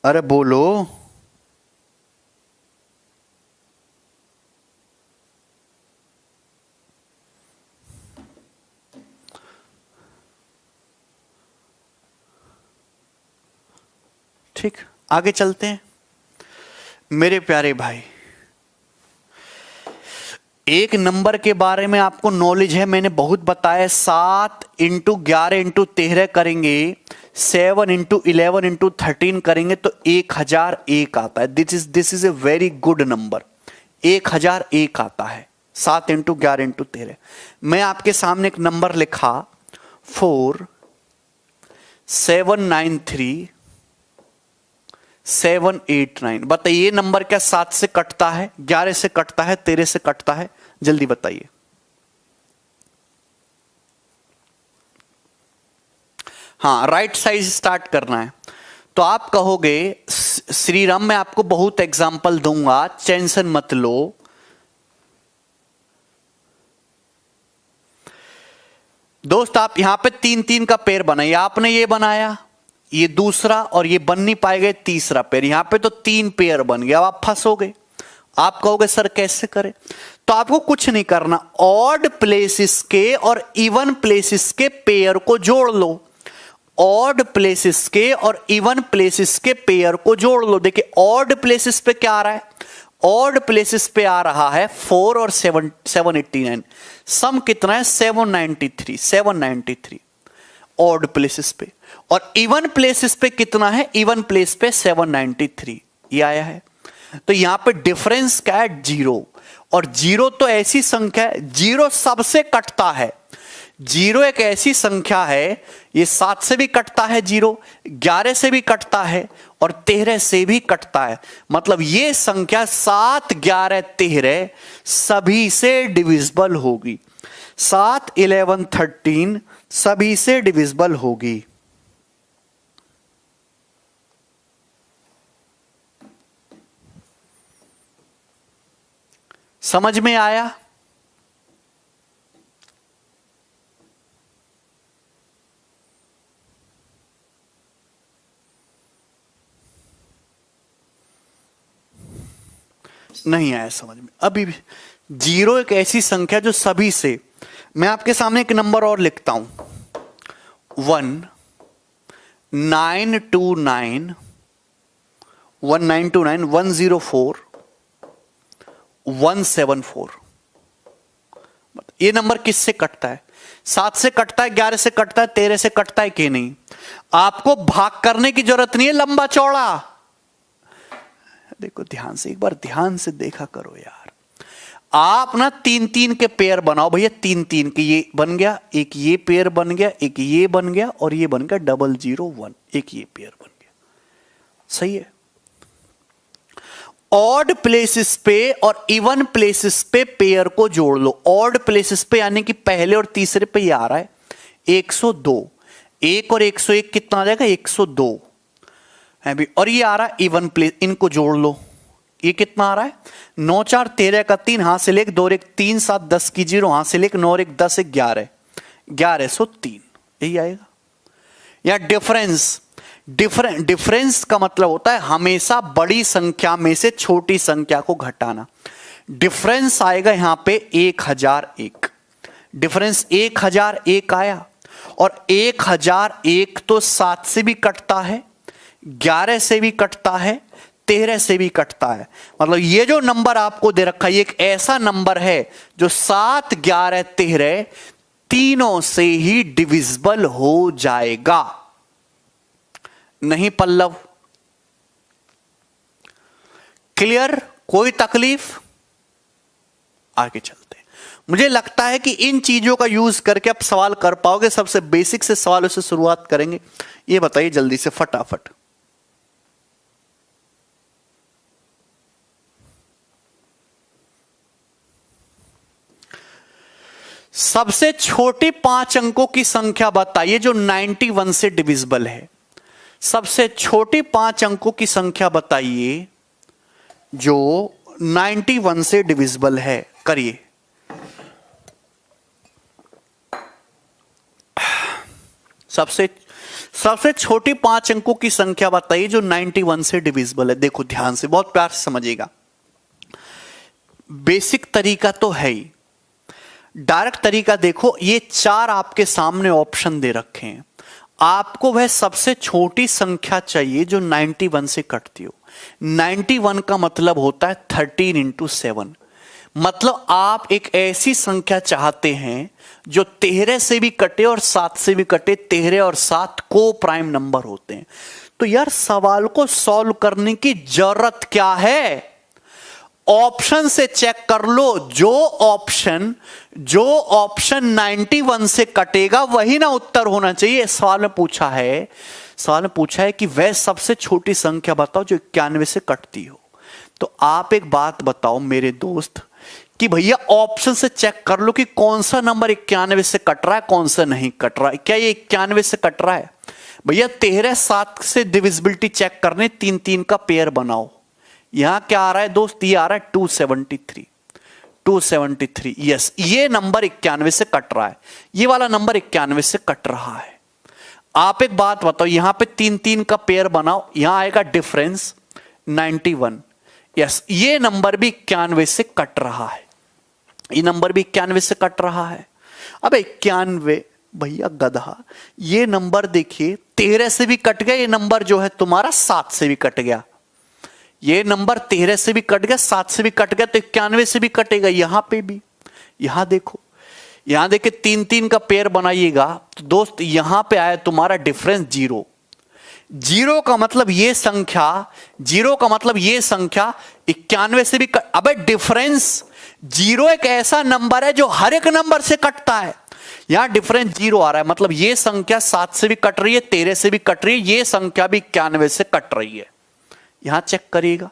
A: अरे बोलो। ठीक, आगे चलते हैं मेरे प्यारे भाई। एक नंबर के बारे में आपको नॉलेज है, मैंने बहुत बताया। 7 इंटू 11 इंटू 13 करेंगे, 7 इंटू 11 इंटू 13 करेंगे तो 1001 आता है। This is a very good number. 1001 आता है 7 इंटू 11 इंटू 13। मैं आपके सामने एक नंबर लिखा 4793 789। बताइए नंबर क्या 7 से कटता है, 11 से कटता है, 13 से कटता है? जल्दी बताइए। हाँ, राइट साइड स्टार्ट करना है। तो आप कहोगे श्रीराम मैं आपको बहुत एग्जाम्पल दूंगा, टेंशन मत लो। दोस्त आप यहां पे 3-3 का पेयर बनाइए। आपने ये बनाया, ये दूसरा, और ये बन नहीं पाएगा तीसरा पेयर। यहां पे तो 3 पेयर बन गया, अब आप फंसोगे। आप कहोगे सर कैसे करें? तो आपको कुछ नहीं करना, ऑड प्लेसेस के और इवन प्लेसेस के पेयर को जोड़ लो। ऑड प्लेसेस के और इवन प्लेसेस के पेयर को जोड़ लो। देखिए ऑड प्लेसेस पे क्या आ रहा है? ऑड प्लेसेस पे आ रहा है 4 और 789। सम कितना है? 793 ऑड प्लेसेस पे। और इवन प्लेसेस पे कितना है? इवन प्लेस पे 793 ये आया है। तो यहां पे डिफरेंस क्या है? 0। और 0 तो ऐसी संख्या है, 0 सबसे कटता है। 0 एक ऐसी संख्या है, ये 7 से भी कटता है 0, 11 से भी कटता है और 13 से भी कटता है। मतलब ये संख्या 7, 11, 13 सभी से डिविजिबल होगी। 7, 11, 13 सभी से डिविजिबल होगी। समझ में आया? नहीं आया समझ में अभी भी? 0 एक ऐसी संख्या जो सभी से। मैं आपके सामने एक नंबर और लिखता हूं, 1929 104 174। ये नंबर किससे कटता है? 7 से कटता है, 11 से कटता है, 13 से कटता है कि नहीं? आपको भाग करने की जरूरत नहीं है, लंबा चौड़ा। देखो ध्यान से, एक बार ध्यान से देखा करो यार। आप ना 3-3 के पेयर बनाओ भैया, 3-3 के। ये बन गया, एक ये पेयर बन गया, एक ये बन गया और ये बन गया 001, एक ये पेयर बन गया। सही है। ऑड प्लेसेस पे और इवन प्लेसेस पे पेयर को जोड़ लो। ऑड प्लेसेस पे यानी कि पहले और तीसरे पे ये आ रहा है 102। 1 और 101 कितना आ जाएगा? 102 है भी। और ये आ रहा है इवन प्लेस, इनको जोड़ लो। ये कितना आ रहा है? 9, 4, 13 का 3 हाथ से लेके 2 और 1 3, 7, 10 की 0 हाथ से लेके 9 और 1 10, 11 1103 यही आएगा। या डिफरेंस का मतलब होता है हमेशा बड़ी संख्या में से छोटी संख्या को घटाना। डिफरेंस आएगा यहां पे 1001। डिफरेंस 1001 आया। और 1001 तो 7 से भी कटता है, 11 से भी कटता है, 13 से भी कटता है। मतलब ये जो नंबर आपको दे रखा है, ये एक ऐसा नंबर है जो 7, 11, 13 तीनों से ही डिविजिबल हो जाएगा। नहीं पल्लव? क्लियर? कोई तकलीफ? आगे चलते हैं। मुझे लगता है कि इन चीजों का यूज करके आप सवाल कर पाओगे। सबसे बेसिक से सवालों से शुरुआत करेंगे। ये बताइए जल्दी से फटाफट। सबसे छोटी 5 अंकों की संख्या बताइए जो 91 से डिविजिबल है। सबसे छोटी 5 अंकों की संख्या बताइए जो 91 से डिविजिबल है। करिए। सबसे छोटी 5 अंकों की संख्या बताइए जो 91 से डिविजिबल है। देखो ध्यान से, बहुत प्यार से समझिएगा। बेसिक तरीका तो है ही, डायरेक्ट तरीका देखो। ये 4 आपके सामने ऑप्शन दे रखे हैं। आपको वह सबसे छोटी संख्या चाहिए जो 91 से कटती हो। 91 का मतलब होता है 13 इंटू 7। मतलब आप एक ऐसी संख्या चाहते हैं जो 13 से भी कटे और 7 से भी कटे। 13 और 7 को प्राइम नंबर होते हैं। तो यार सवाल को सॉल्व करने की जरूरत क्या है? ऑप्शन से चेक कर लो। जो ऑप्शन 91 से कटेगा वही ना उत्तर होना चाहिए। सवाल में पूछा है कि वह सबसे छोटी संख्या बताओ जो 91 से कटती हो। तो आप एक बात बताओ मेरे दोस्त कि भैया ऑप्शन से चेक कर लो कि कौन सा नंबर 91 से कट रहा है, कौन सा नहीं कट रहा है। क्या ये 91 से कट रहा है? भैया 13 7 से डिविजिबिलिटी चेक करने 3 3 का पेयर बनाओ। यहां क्या आ रहा है दोस्त? ये आ रहा है 273। यस, ये नंबर 91 से कट रहा है। ये वाला नंबर 91 से कट रहा है। आप एक बात बताओ, यहां पे 3 3 का पेयर बनाओ। यहां आएगा डिफरेंस 91। यस, ये नंबर भी 91 से कट रहा है। ये नंबर भी 91 से कट रहा है। अब 91 भैया गधा, ये नंबर देखिए 13 से भी कट गया। ये नंबर जो है तुम्हारा 7 से भी कट गया। ये नंबर 13 से भी कट गया, 7 से भी कट गया, तो 91 से भी कटेगा। यहां पे भी, यहां देखो, यहां देखिए 3 3 का पेयर बनाइएगा तो दोस्त यहां पे आया तुम्हारा डिफरेंस 0। 0 का मतलब ये संख्या 91 से भी अबे डिफरेंस 0 एक ऐसा नंबर है जो हर एक नंबर से कटता है। यहां डिफरेंस 0 आ रहा है, मतलब ये संख्या 7 से भी कट रही है, 13 से भी कट रही है, ये संख्या भी 91 से कट रही है। यहां चेक करिएगा,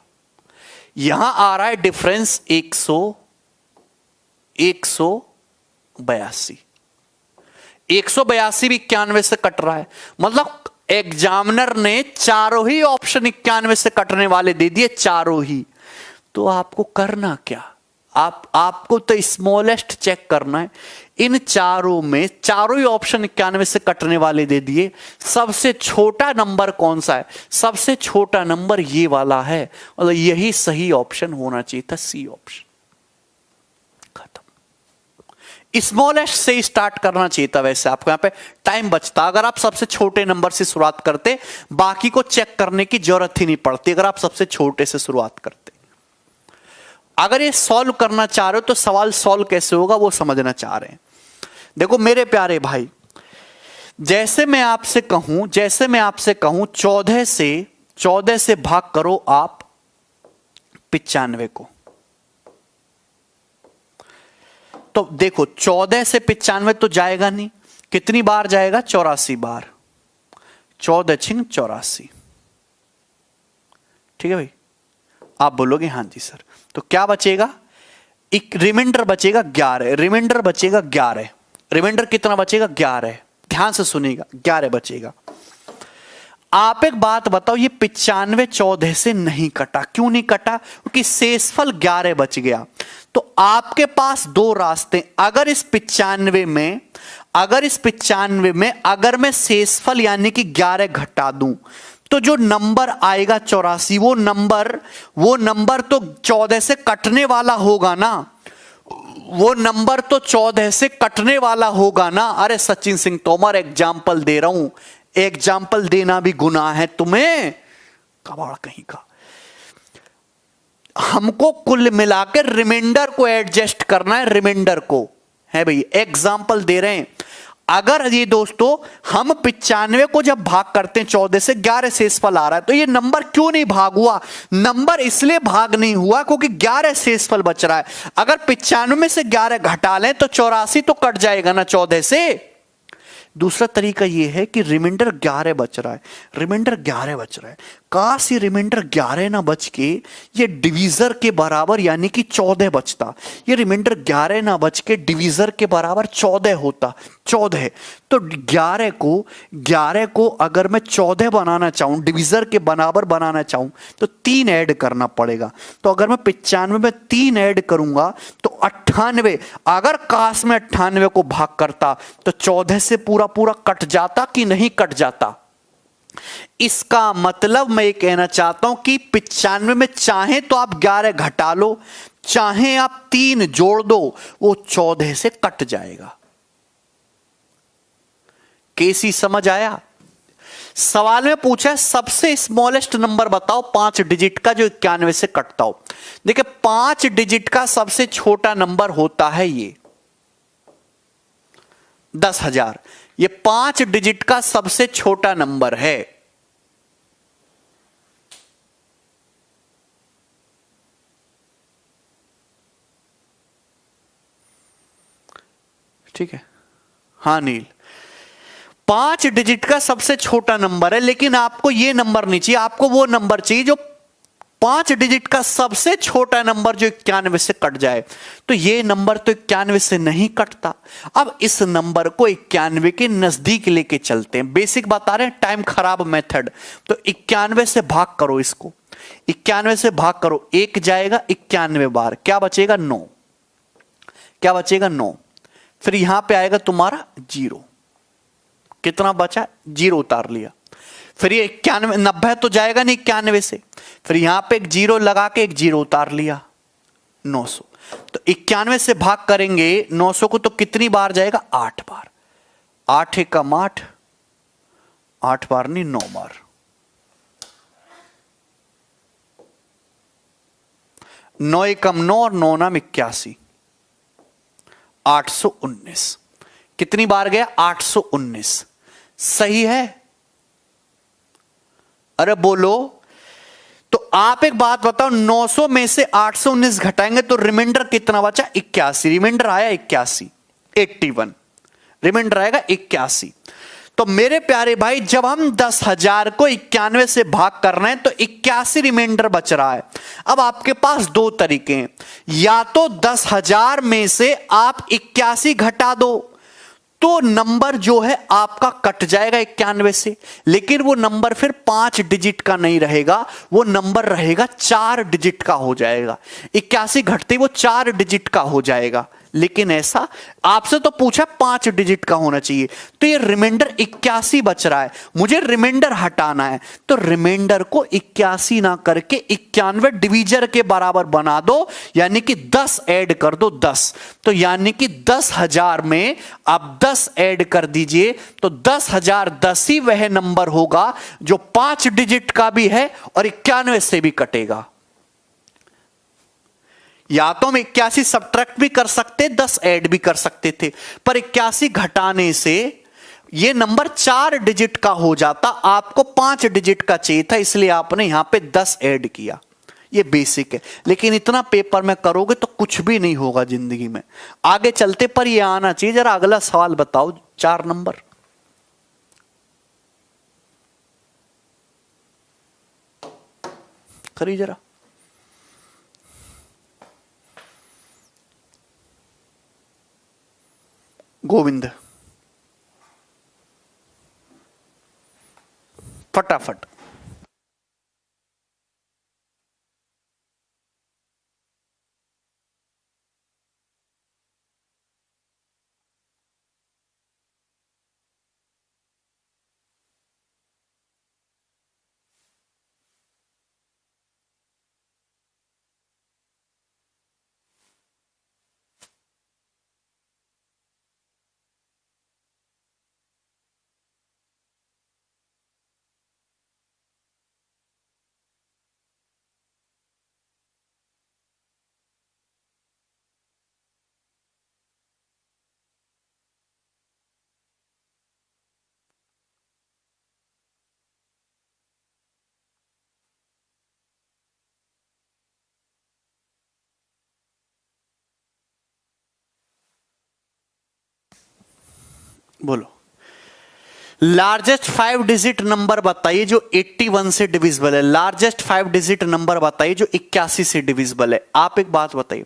A: यहां आ रहा है डिफरेंस 182 भी 91 से कट रहा है। मतलब एग्जामिनर ने चारों ही ऑप्शन 91 से कटने वाले दे दिए, चारों ही। तो आपको करना क्या? आपको तो स्मॉलेस्ट चेक करना है। इन चारों में चारों ही ऑप्शन 91 से कटने वाले दे दिए। सबसे छोटा नंबर कौन सा है? सबसे छोटा नंबर ये वाला है, मतलब यही सही ऑप्शन होना चाहिए था, सी ऑप्शन। खत्म। स्मॉलेस्ट से स्टार्ट करना चाहिए था। वैसे आपको यहां पे टाइम बचता अगर आप सबसे छोटे नंबर से शुरुआत करते, बाकी को चेक करने की जरूरत ही नहीं पड़ती अगर आप सबसे छोटे से शुरुआत करते। अगर ये सॉल्व करना चाह रहे हो तो सवाल सॉल्व कैसे होगा वो समझना चाह रहे हैं। देखो मेरे प्यारे भाई, जैसे मैं आपसे कहूं 14 से भाग करो आप 95 को। तो देखो 14 से 95 तो जाएगा नहीं। कितनी बार जाएगा? 84 बार। 14 छिंग 84। ठीक है भाई, आप बोलोगे हाँ जी सर। तो क्या बचेगा? एक रिमाइंडर बचेगा 11। रिमाइंडर कितना बचेगा? 11। ध्यान से सुनिएगा, 11 बचेगा। आप एक बात बताओ, ये 95 14 से नहीं कटा। क्यों नहीं कटा? क्योंकि शेषफल 11 बच गया। तो आपके पास दो रास्ते। अगर इस 95 में अगर मैं शेषफल यानी कि 11 घटा दूं तो जो नंबर आएगा 84, वो नंबर तो 14 से कटने वाला होगा ना। वो नंबर तो 14 से कटने वाला होगा ना। अरे सचिन सिंह तोमर एग्जाम्पल दे रहा हूं, एग्जाम्पल देना भी गुनाह है तुम्हें? कबाड़ कहीं का। हमको कुल मिलाकर रिमाइंडर को एडजस्ट करना है। रिमाइंडर को है भाई, एग्जाम्पल दे रहे हैं। अगर ये दोस्तों हम 95 को जब भाग करते हैं 14 से, 11 शेषफल आ रहा है, तो ये नंबर क्यों नहीं भाग हुआ? नंबर इसलिए भाग नहीं हुआ क्योंकि 11 शेषफल बच रहा है। अगर 95 में से 11 घटा लें तो 84 तो कट जाएगा ना 14 से। दूसरा तरीका यह है कि रिमाइंडर 11 बच रहा है, रिमाइंडर 11 बच रहा है, काश ये रिमाइंडर 11 ना बच के ये डिवीजर के बराबर यानी कि 14 बचता। ये रिमाइंडर 11 ना बच के डिवीजर के बराबर 14 होता, 14। तो 11 को अगर मैं 14 बनाना चाहूं, डिवीजर के बराबर बनाना चाहूं, तो 3 ऐड करना पड़ेगा। तो अगर मैं 95 में 3 ऐड करूंगा तो 98। अगर काश में 98 को भाग करता तो 14 से पूरा पूरा कट जाता कि नहीं कट जाता? इसका मतलब मैं ये कहना चाहता हूं कि 95 में चाहे तो आप 11 घटा लो, चाहे आप 3 जोड़ दो, वो 14 से कट जाएगा। केसी समझ आया? सवाल में पूछा है सबसे स्मॉलेस्ट नंबर बताओ 5 डिजिट का जो 91 से कटता हो। देखिए 5 डिजिट का सबसे छोटा नंबर होता है ये 10,000। ये 5 डिजिट का सबसे छोटा नंबर है। ठीक है, हाँ नील, 5 डिजिट का सबसे छोटा नंबर है, लेकिन आपको यह नंबर नहीं चाहिए, आपको वो नंबर चाहिए जो 5 डिजिट का सबसे छोटा नंबर जो 91 से कट जाए। तो ये नंबर तो 91 से नहीं कटता। अब इस नंबर को 91 के नजदीक लेके चलते हैं, बेसिक बता रहे हैं, टाइम खराब मेथड। तो 91 से भाग करो, इसको 91 से भाग करो, 1 जाएगा 91 बार, क्या बचेगा 9, क्या बचेगा 9। फिर यहां पे आएगा तुम्हारा 0, कितना बचा 0 उतार लिया। फिर ये 91 90 तो जाएगा नहीं 91 से, फिर यहां पे एक 0 लगा के एक 0 उतार लिया 900। तो 91 से भाग करेंगे 900 को तो कितनी बार जाएगा 8 बार। 8 एकम 8, 8 बार नहीं 9 बार। 9 एकम 9 और 9 नाम 81, 819। कितनी बार गया 819, सही है? अरे बोलो। तो आप एक बात बताओ, 900 में से 819 घटाएंगे तो रिमाइंडर कितना बचा 81। रिमाइंडर आया 81, 81 रिमाइंडर आएगा 81। तो मेरे प्यारे भाई जब हम 10,000 को 91 से भाग कर रहे हैं तो 81 रिमाइंडर बच रहा है। अब आपके पास दो तरीके हैं, या तो 10,000 में से आप 81 घटा दो तो नंबर जो है आपका कट जाएगा 91 से, लेकिन वो नंबर फिर 5 डिजिट का नहीं रहेगा, वो नंबर रहेगा 4 डिजिट का हो जाएगा। 81 घटते वो 4 डिजिट का हो जाएगा। लेकिन ऐसा आपसे तो पूछा 5 डिजिट का होना चाहिए, तो ये रिमाइंडर 81 बच रहा है, मुझे रिमाइंडर हटाना है। तो रिमाइंडर को 81 ना करके 91 डिवीजर के बराबर बना दो, यानी कि 10 ऐड कर दो 10। तो यानी कि 10,000 में आप 10 ऐड कर दीजिए तो 10,010 ही वह नंबर होगा जो 5 डिजिट का भी है और 91 से भी कटेगा। या तो हम 81 सब्ट्रैक्ट भी कर सकते, 10 ऐड भी कर सकते थे, पर 81 घटाने से यह नंबर 4 डिजिट का हो जाता, आपको 5 डिजिट का चाहिए था, इसलिए आपने यहां पे 10 ऐड किया। ये बेसिक है, लेकिन इतना पेपर में करोगे तो कुछ भी नहीं होगा जिंदगी में। आगे चलते पर यह आना चाहिए। जरा अगला सवाल बताओ, 4 नंबर। करिए जरा। गोविंद फटाफट। बोलो, लार्जेस्ट 5 डिजिट नंबर बताइए जो 81 से डिविजिबल है। लार्जेस्ट 5 डिजिट नंबर बताइए जो 81 से डिविजिबल है। आप एक बात बताइए,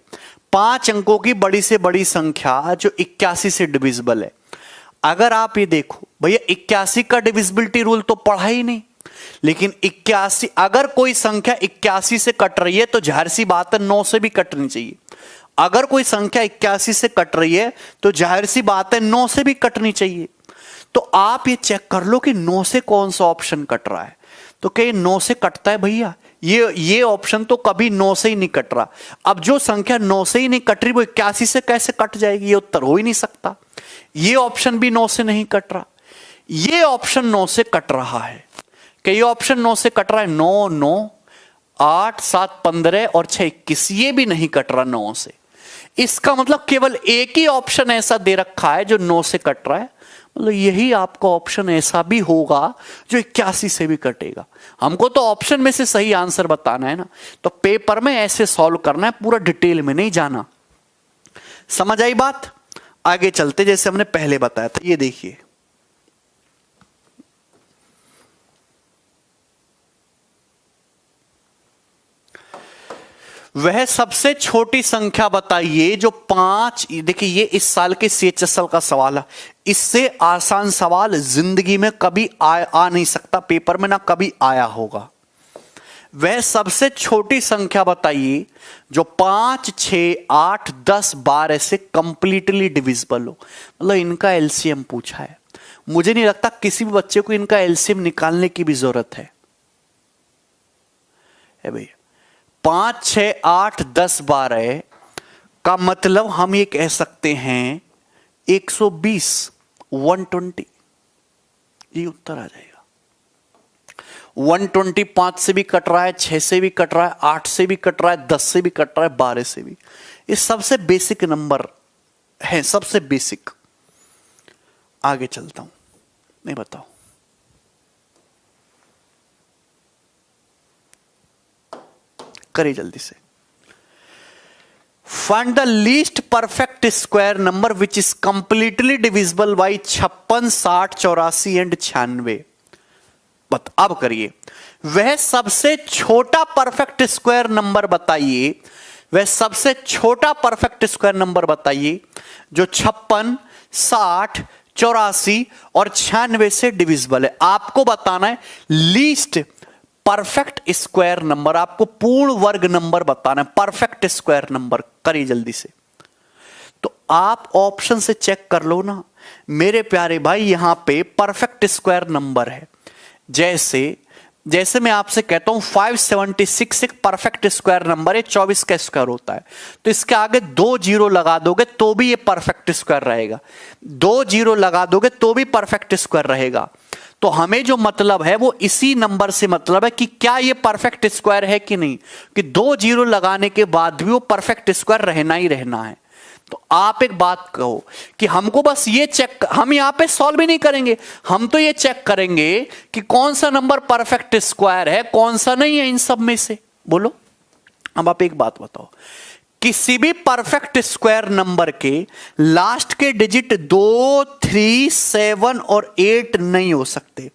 A: 5 अंकों की बड़ी से बड़ी संख्या जो 81 से डिविजिबल है। अगर आप ये देखो भैया, 81 का डिविजिबिलिटी रूल तो पढ़ा ही नहीं, लेकिन 81 अगर कोई संख्या 81 से कट रही है तो जाहिर सी बात है 9 से भी कटनी चाहिए। अगर कोई संख्या 81 से कट रही है तो जाहिर सी बात है 9 से भी कटनी चाहिए। तो आप ये चेक कर लो कि 9 से कौन सा ऑप्शन कट रहा है। तो क्या ये 9 से कटता है भैया? ये ऑप्शन तो कभी 9 से ही नहीं कट रहा। अब जो संख्या 9 से ही नहीं कट रही वो 81 से कैसे कट जाएगी? ये उत्तर हो ही नहीं सकता। ये ऑप्शन भी 9 से नहीं कट रहा, ये ऑप्शन 9 से कट रहा है। क्या ये ऑप्शन 9 से कट रहा है? 9 9 8 7 15 और 6 21, ये भी नहीं कट रहा 9 से। इसका मतलब केवल एक ही ऑप्शन ऐसा दे रखा है जो 9 से कट रहा है, मतलब यही आपका ऑप्शन ऐसा भी होगा जो 81 से भी कटेगा। हमको तो ऑप्शन में से सही आंसर बताना है ना, तो पेपर में ऐसे सॉल्व करना है, पूरा डिटेल में नहीं जाना। समझ आई बात? आगे चलते, जैसे हमने पहले बताया था, ये देखिए वह सबसे छोटी संख्या बताइए जो 5, देखिए ये इस साल के CHSL का सवाल है। इससे आसान सवाल जिंदगी में कभी आ नहीं सकता, पेपर में ना कभी आया होगा। वह सबसे छोटी संख्या बताइए जो 5 6 8 10 12 से कंप्लीटली डिविजिबल हो। मतलब इनका LCM पूछा है। मुझे नहीं लगता किसी भी बच्चे को इनका LCM निकालने की भी जरूरत है भैया। 5 6 8 10 12 का मतलब हम ये कह सकते हैं 120 120, ये उत्तर आ जाएगा। 120 5 से भी कट रहा है, 6 से भी कट रहा है, 8 से भी कट रहा है, 10 से भी कट रहा है, 12 से भी। ये सबसे बेसिक नंबर है, सबसे बेसिक। आगे चलता हूं, नहीं बताओ। करिए जल्दी से। Find the least perfect square number which is completely divisible by 56 60 84 and 96। अब करिए, वह सबसे छोटा परफेक्ट स्क्वायर नंबर बताइए, वह सबसे छोटा परफेक्ट स्क्वायर नंबर बताइए जो 56 60 84 और 96 से डिविजिबल है। आपको बताना है लीस्ट परफेक्ट स्क्वायर नंबर, आपको पूर्ण वर्ग नंबर बताना है, परफेक्ट स्क्वायर नंबर। करिए जल्दी से। तो आप ऑप्शन से चेक कर लो ना मेरे प्यारे भाई, यहां पे परफेक्ट स्क्वायर नंबर है। जैसे मैं आपसे कहता हूं 576 एक परफेक्ट स्क्वायर नंबर है, 24 का स्क्वायर होता है, तो इसके आगे 2 जीरो लगा दोगे तो भी ये परफेक्ट स्क्वायर रहेगा, 2 जीरो लगा दोगे तो भी परफेक्ट स्क्वायर रहेगा। तो हमें जो मतलब है वो इसी नंबर से मतलब है कि क्या ये परफेक्ट स्क्वायर है कि नहीं, कि 2 जीरो लगाने के बाद भी वो परफेक्ट स्क्वायर रहना ही रहना है। तो आप एक बात कहो कि हमको बस ये चेक, हम यहां पे सॉल्व भी नहीं करेंगे, हम तो ये चेक करेंगे कि कौन सा नंबर परफेक्ट स्क्वायर है कौन सा नहीं है इन सब में से। बोलो। अब आप एक बात बताओ, किसी भी परफेक्ट स्क्वायर नंबर के लास्ट के डिजिट 2 3 7 और 8 नहीं हो सकते।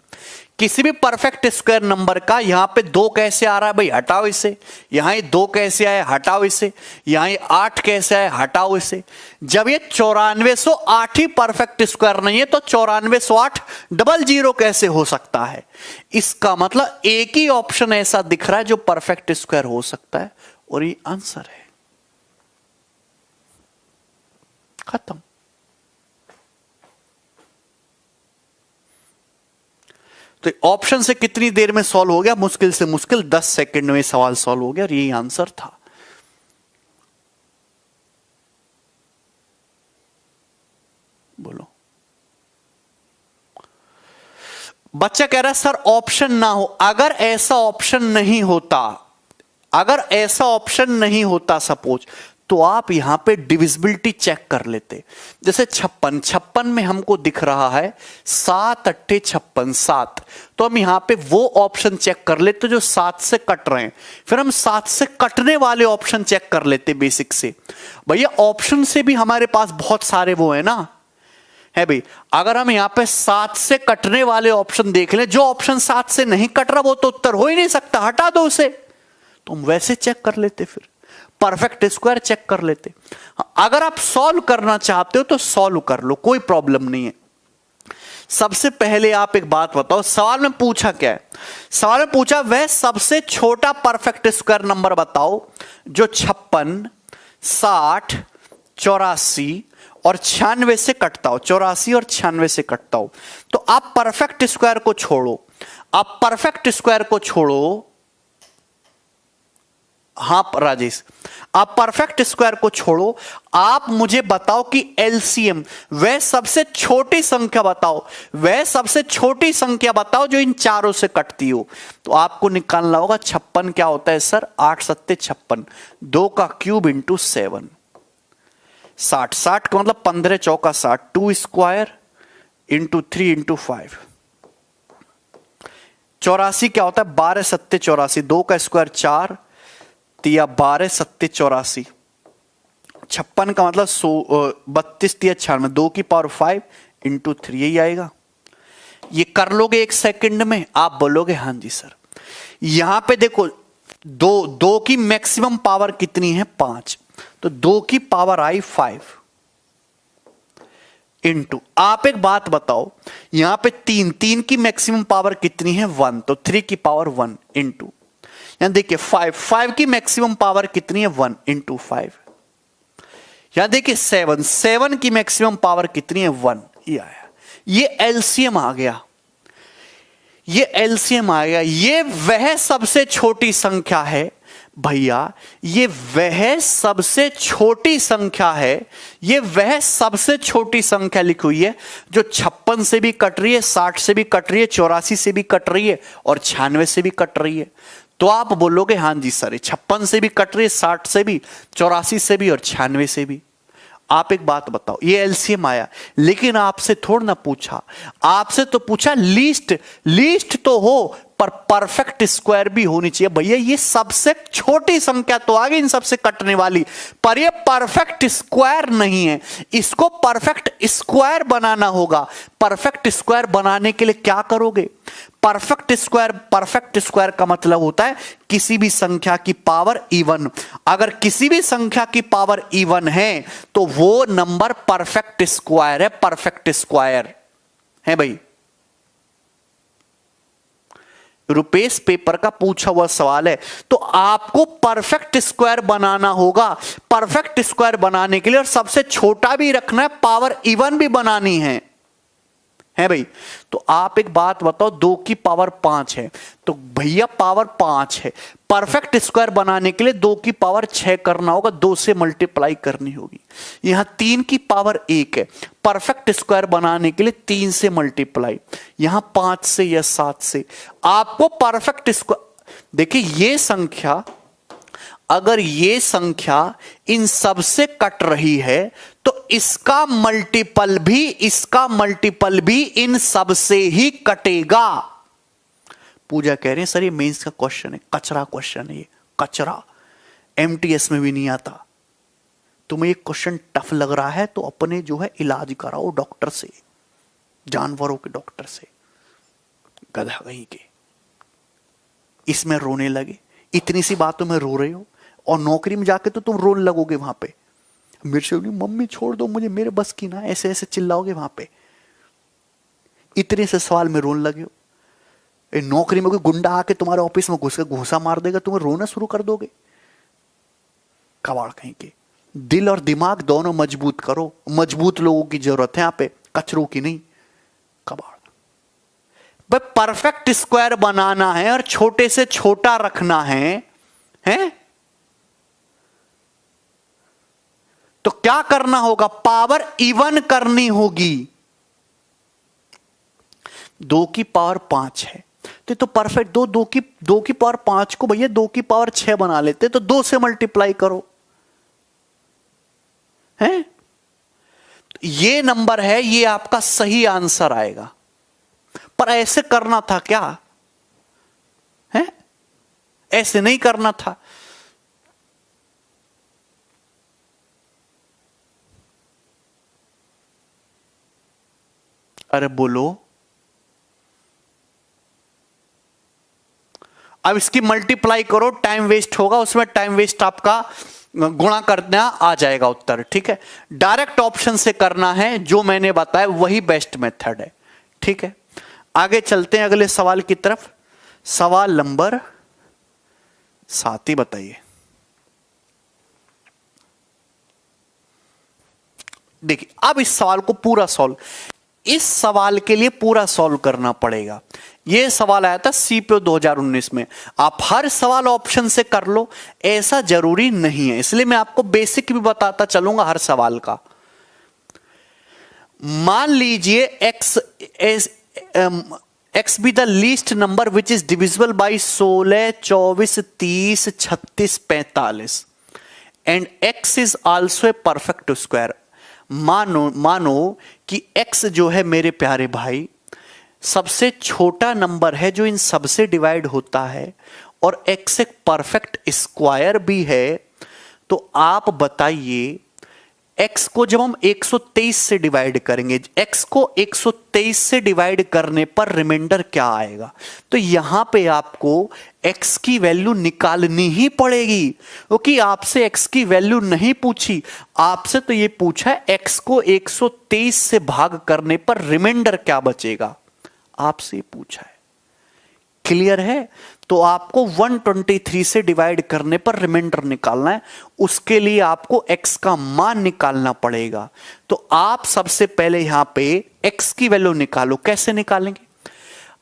A: किसी भी परफेक्ट स्क्वायर नंबर का यहां पे 2 कैसे आ रहा है भाई, हटाओ इसे। यहां ये 2 कैसे आए, हटाओ इसे। यहां ये 8 कैसे आए, हटाओ इसे। जब ये 9408 ही परफेक्ट स्क्वायर नहीं है तो 9408 डबल जीरो कैसे हो सकता है? इसका मतलब एक ही ऑप्शन ऐसा दिख रहा है जो परफेक्ट स्क्वायर हो सकता है और ये आंसर है। खत्म। तो ऑप्शन से कितनी देर में सॉल्व हो गया? मुश्किल से मुश्किल 10 सेकंड में सवाल सॉल्व हो गया और यही आंसर था। बोलो। बच्चा कह रहा है सर ऑप्शन ना हो। अगर ऐसा ऑप्शन नहीं होता, अगर ऐसा ऑप्शन नहीं होता सपोज, तो आप यहां पे डिविजिबिलिटी चेक कर लेते। जैसे 56 में हमको दिख रहा है 7 8 56 7, तो हम यहां पे वो ऑप्शन चेक कर लेते जो 7 से कट रहे हैं, फिर हम 7 से कटने वाले ऑप्शन चेक कर लेते बेसिक से। भैया ऑप्शन से भी हमारे पास बहुत सारे वो है ना, है भाई। अगर हम यहां पे 7 से कटने वाले ऑप्शन देख लें, जो ऑप्शन 7 से नहीं कट रहा वो तो उत्तर हो ही नहीं सकता, हटा दो उसे। तो हम वैसे चेक कर लेते, फिर परफेक्ट स्क्वायर चेक कर लेते। अगर आप सॉल्व करना चाहते हो तो सॉल्व कर लो, कोई प्रॉब्लम नहीं है। सबसे पहले आप एक बात बताओ, सवाल में पूछा क्या है? सवाल में पूछा वह सबसे छोटा परफेक्ट स्क्वायर नंबर बताओ जो 56, 60, 84 और 96 से कटता हो। 84 और 96 से कटता हो। तो आप परफेक्ट स्क्वायर को छोड़ो, आप परफेक्ट स्क्वायर को छोड़ो। हां राजेश, आप परफेक्ट स्क्वायर को छोड़ो, आप मुझे बताओ कि एलसीएम, वह सबसे छोटी संख्या बताओ, वह सबसे छोटी संख्या बताओ जो इन चारों से कटती हो। तो आपको निकालना होगा 56 क्या होता है सर? 8 सत्ते 56, 2 का क्यूब इंटू 7, 60, 60 का मतलब 15 चौका 60, 2 स्क्वायर इंटू 3 इंटू 5। 84 क्या होता है? 12 सत्ते 84, 2 का स्क्वायर 4 तिया 12 सत्ते 84। 56 का मतलब 32 तिया 96, 2 की पावर 5 इंटू 3, यही आएगा। ये कर लोगे 1 सेकंड में? आप बोलोगे हां जी सर। यहां पे देखो, दो की मैक्सिमम पावर कितनी है? 5, तो 2 की पावर आई 5 इंटू, आप एक बात बताओ, यहां पे 3 की मैक्सिमम पावर कितनी है? 1, तो 3 की पावर 1 इंटू, यहां देखिए 5 की मैक्सिमम पावर कितनी है? 1 इंटू 5। यहां देखिए 7 की मैक्सिमम पावर कितनी है? 1। ये आया, ये एलसीएम आ गया, ये एलसीएम आ गया। ये वह सबसे छोटी संख्या है भैया, ये वह सबसे छोटी संख्या है, ये वह सबसे छोटी संख्या लिखी हुई है जो 56 से भी कट रही है, 60 से भी कट रही है, 84 से भी कट रही है और 96 से भी कट रही है। तो आप बोलोगे हां जी सर, 56 से भी कट रही है, 60 से भी, 84 से भी और 96 से भी। आप एक बात बताओ, ये एलसीएम आया, लेकिन आपसे थोड़ा ना पूछा, आपसे तो पूछा लीस्ट तो हो पर परफेक्ट स्क्वायर भी होनी चाहिए। भैया ये सबसे छोटी संख्या तो आ गई इन सबसे कटने वाली, पर ये परफेक्ट स्क्वायर नहीं है, इसको परफेक्ट स्क्वायर बनाना होगा। परफेक्ट स्क्वायर बनाने के लिए क्या करोगे? परफेक्ट स्क्वायर का मतलब होता है किसी भी संख्या की पावर इवन। अगर किसी भी संख्या की पावर इवन है तो वो नंबर परफेक्ट स्क्वायर है, परफेक्ट स्क्वायर है भाई। रुपेश पेपर का पूछा हुआ सवाल है, तो आपको परफेक्ट स्क्वायर बनाना होगा। परफेक्ट स्क्वायर बनाने के लिए और सबसे छोटा भी रखना है, पावर इवन भी बनानी है भाई। तो आप एक बात बताओ, 2 की पावर 5 है, तो भैया पावर 5 है, परफेक्ट स्क्वायर बनाने के लिए 2 की पावर 6 करना होगा, 2 से मल्टीप्लाई करनी होगी। यहां 3 की पावर 1 है, परफेक्ट स्क्वायर बनाने के लिए 3 से मल्टीप्लाई, यहां 5 से या 7 से। आपको परफेक्ट स्क्वायर, देखिए ये संख्या, अगर ये संख्या इन सब से कट रही है तो इसका मल्टीपल भी इन सब से ही कटेगा। पूजा कह रहे हैं सर ये मेंस का क्वेश्चन है, कचरा क्वेश्चन है, ये कचरा, एमटीएस में भी नहीं आता। तुम्हें ये क्वेश्चन टफ लग रहा है तो अपने जो है इलाज कराओ डॉक्टर से, जानवरों के डॉक्टर से, गधा कहीं के। इसमें रोने लगे, इतनी सी बातों में रो रहे हो, और नौकरी में जाके तो तुम रोने लगोगे वहां पे, मेरे से मम्मी छोड़ दो मुझे, मेरे बस की ना, ऐसे ऐसे चिल्लाओगे वहां पे। इतने से सवाल में रोने लगे हो। नौकरी में कोई गुंडा आके तुम्हारे ऑफिस में घुस के घूसा मार देगा, तुम्हें रोना शुरू कर दोगे। कबाड़ कहीं के। दिल और दिमाग दोनों मजबूत करो, मजबूत लोगों की जरूरत है यहां पे, कचरों की नहीं। कबाड़ भाई, परफेक्ट स्क्वायर बनाना है और छोटे से छोटा रखना है तो क्या करना होगा? पावर इवन करनी होगी। 2 की पावर 5 है तो परफेक्ट, 2 की पावर 5 को भैया 2 की पावर 6 बना लेते, तो 2 से मल्टीप्लाई करो हैं। ये नंबर है, ये आपका सही आंसर आएगा। पर ऐसे करना था क्या है? ऐसे नहीं करना था। अरे बोलो, अब इसकी मल्टीप्लाई करो, टाइम वेस्ट होगा, उसमें टाइम वेस्ट आपका गुणा करना आ जाएगा उत्तर। ठीक है, डायरेक्ट ऑप्शन से करना है, जो मैंने बताया वही बेस्ट मेथड है। ठीक है, आगे चलते हैं अगले सवाल की तरफ। सवाल नंबर 7 ही बताइए। देखिए, अब इस सवाल को पूरा सॉल्व, इस सवाल के लिए पूरा सॉल्व करना पड़ेगा। यह सवाल आया था सीपीओ 2019 में। आप हर सवाल ऑप्शन से कर लो, ऐसा जरूरी नहीं है, इसलिए मैं आपको बेसिक भी बताता चलूंगा हर सवाल का। मान लीजिए x be the least number which is divisible by 16, 24, 30, 36, 45 and x is also a perfect square. मानो कि x जो है मेरे प्यारे भाई सबसे छोटा नंबर है जो इन सबसे डिवाइड होता है, और x एक परफेक्ट स्क्वायर भी है। तो आप बताइए, x को जब हम 123 से डिवाइड करेंगे, x को 123 से डिवाइड करने पर रिमाइंडर क्या आएगा? तो यहां पे आपको x की वैल्यू निकालनी ही पड़ेगी, क्योंकि आपसे x की वैल्यू नहीं पूछी, आपसे तो ये पूछा है x को 123 से भाग करने पर रिमाइंडर क्या बचेगा, आपसे पूछा है। क्लियर है? तो आपको 123 से डिवाइड करने पर रिमाइंडर निकालना है, उसके लिए आपको x का मान निकालना पड़ेगा। तो आप सबसे पहले यहां पे x की वैल्यू निकालो। कैसे निकालेंगे?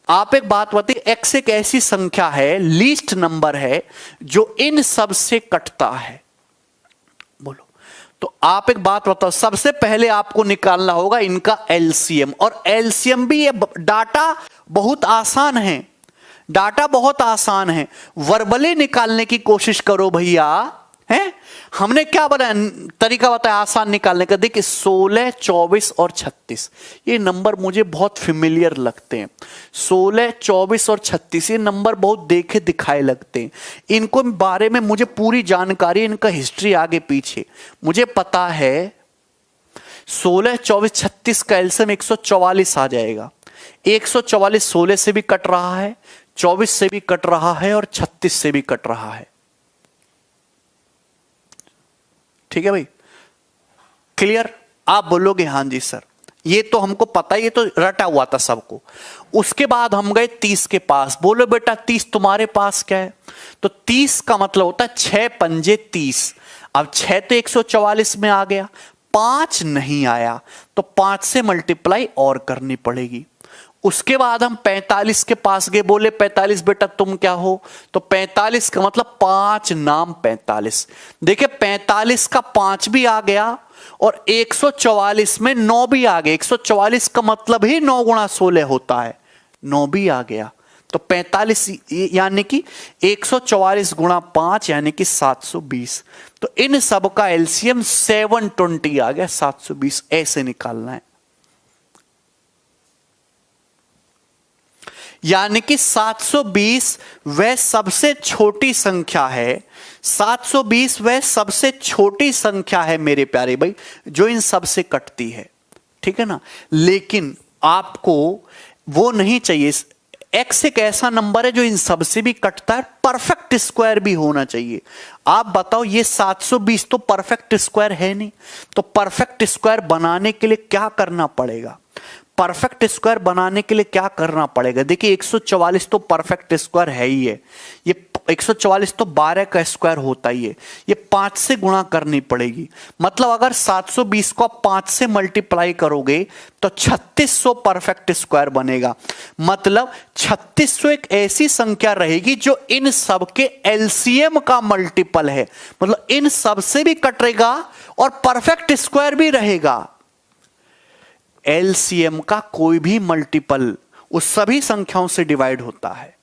A: आप एक बात बताइए, x एक ऐसी संख्या है, लीस्ट नंबर है, जो इन सब से कटता है। बोलो। तो आप एक बात बताओ, सबसे पहले आपको निकालना होगा इनका एलसीएम, और एलसीएम भी ये डाटा बहुत आसान है, डाटा बहुत आसान है, वर्बली निकालने की कोशिश करो भैया। हैं, हमने क्या बताया, तरीका बताया आसान निकालने का। देखिए 16, 24 और 36 ये नंबर मुझे बहुत फेमिलियर लगते हैं। 16, 24 और 36 ये नंबर बहुत देखे दिखाए लगते हैं। इनको बारे में मुझे पूरी जानकारी, इनका हिस्ट्री आगे पीछे मुझे पता है। 16, 24, 36 का एलसीएम 144 आ जाएगा। 144 16 से भी कट रहा है, 24 से भी कट रहा है, और 36 से भी कट रहा है। ठीक है भाई, क्लियर? आप बोलोगे हां जी सर, ये तो हमको पता है, ये तो रटा हुआ था सबको। उसके बाद हम गए 30 के पास। बोलो बेटा 30 तुम्हारे पास क्या है? तो 30 का मतलब होता है 6 पंजे 30। अब 6 तो 144 में आ गया, 5 नहीं आया, तो 5 से मल्टीप्लाई और करनी पड़ेगी। उसके बाद हम 45 के पास गए। बोले 45 बेटा तुम क्या हो? तो 45 का मतलब 5 नाम 45। देखिए 45 का 5 भी आ गया, और 144 में 9 भी आ गया। 144 का मतलब ही 9 गुणा 16 होता है, 9 भी आ गया। तो 45 यानी कि 144 गुणा 5 यानी कि 720। तो इन सब का एलसीएम 720 आ गया, 720 ऐसे निकालना है। यानी कि 720 वह सबसे छोटी संख्या है, 720 वह सबसे छोटी संख्या है मेरे प्यारे भाई, जो इन सब से कटती है। ठीक है ना? लेकिन आपको वो नहीं चाहिए। x एक ऐसा नंबर है जो इन सब से भी कटता है, परफेक्ट स्क्वायर भी होना चाहिए। आप बताओ, ये 720 तो परफेक्ट स्क्वायर है नहीं, तो परफेक्ट स्क्वायर बनाने के लिए क्या करना पड़ेगा? परफेक्ट स्क्वायर बनाने के लिए क्या करना पड़ेगा? देखिए 144 तो परफेक्ट स्क्वायर है ही है, ये 144 तो 12 का स्क्वायर होता ही है, ये 5 से गुणा करनी पड़ेगी। मतलब अगर 720 को आप 5 से मल्टीप्लाई करोगे तो 3600 परफेक्ट स्क्वायर बनेगा। मतलब 3600 एक ऐसी संख्या रहेगी जो इन सब के एलसीएम का मल्टीपल है, मतलब इन सब से भी कटेगा और परफेक्ट स्क्वायर भी रहेगा। एलसीएम का कोई भी मल्टीपल उस सभी संख्याओं से डिवाइड होता है।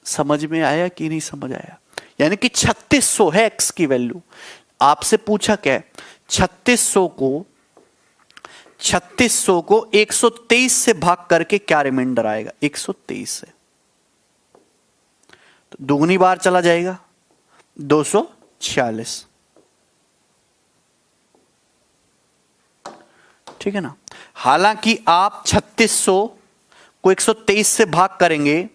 A: समझ में आया कि नहीं समझ आया? यानी कि 3600 है एक्स की वैल्यू। आपसे पूछा क्या है? 3600 को 123 से भाग करके क्या रिमाइंडर आएगा? 123 से तो दुगनी बार चला जाएगा, 246। ठीक है ना? हालांकि आप 3600 को 123 से भाग करेंगे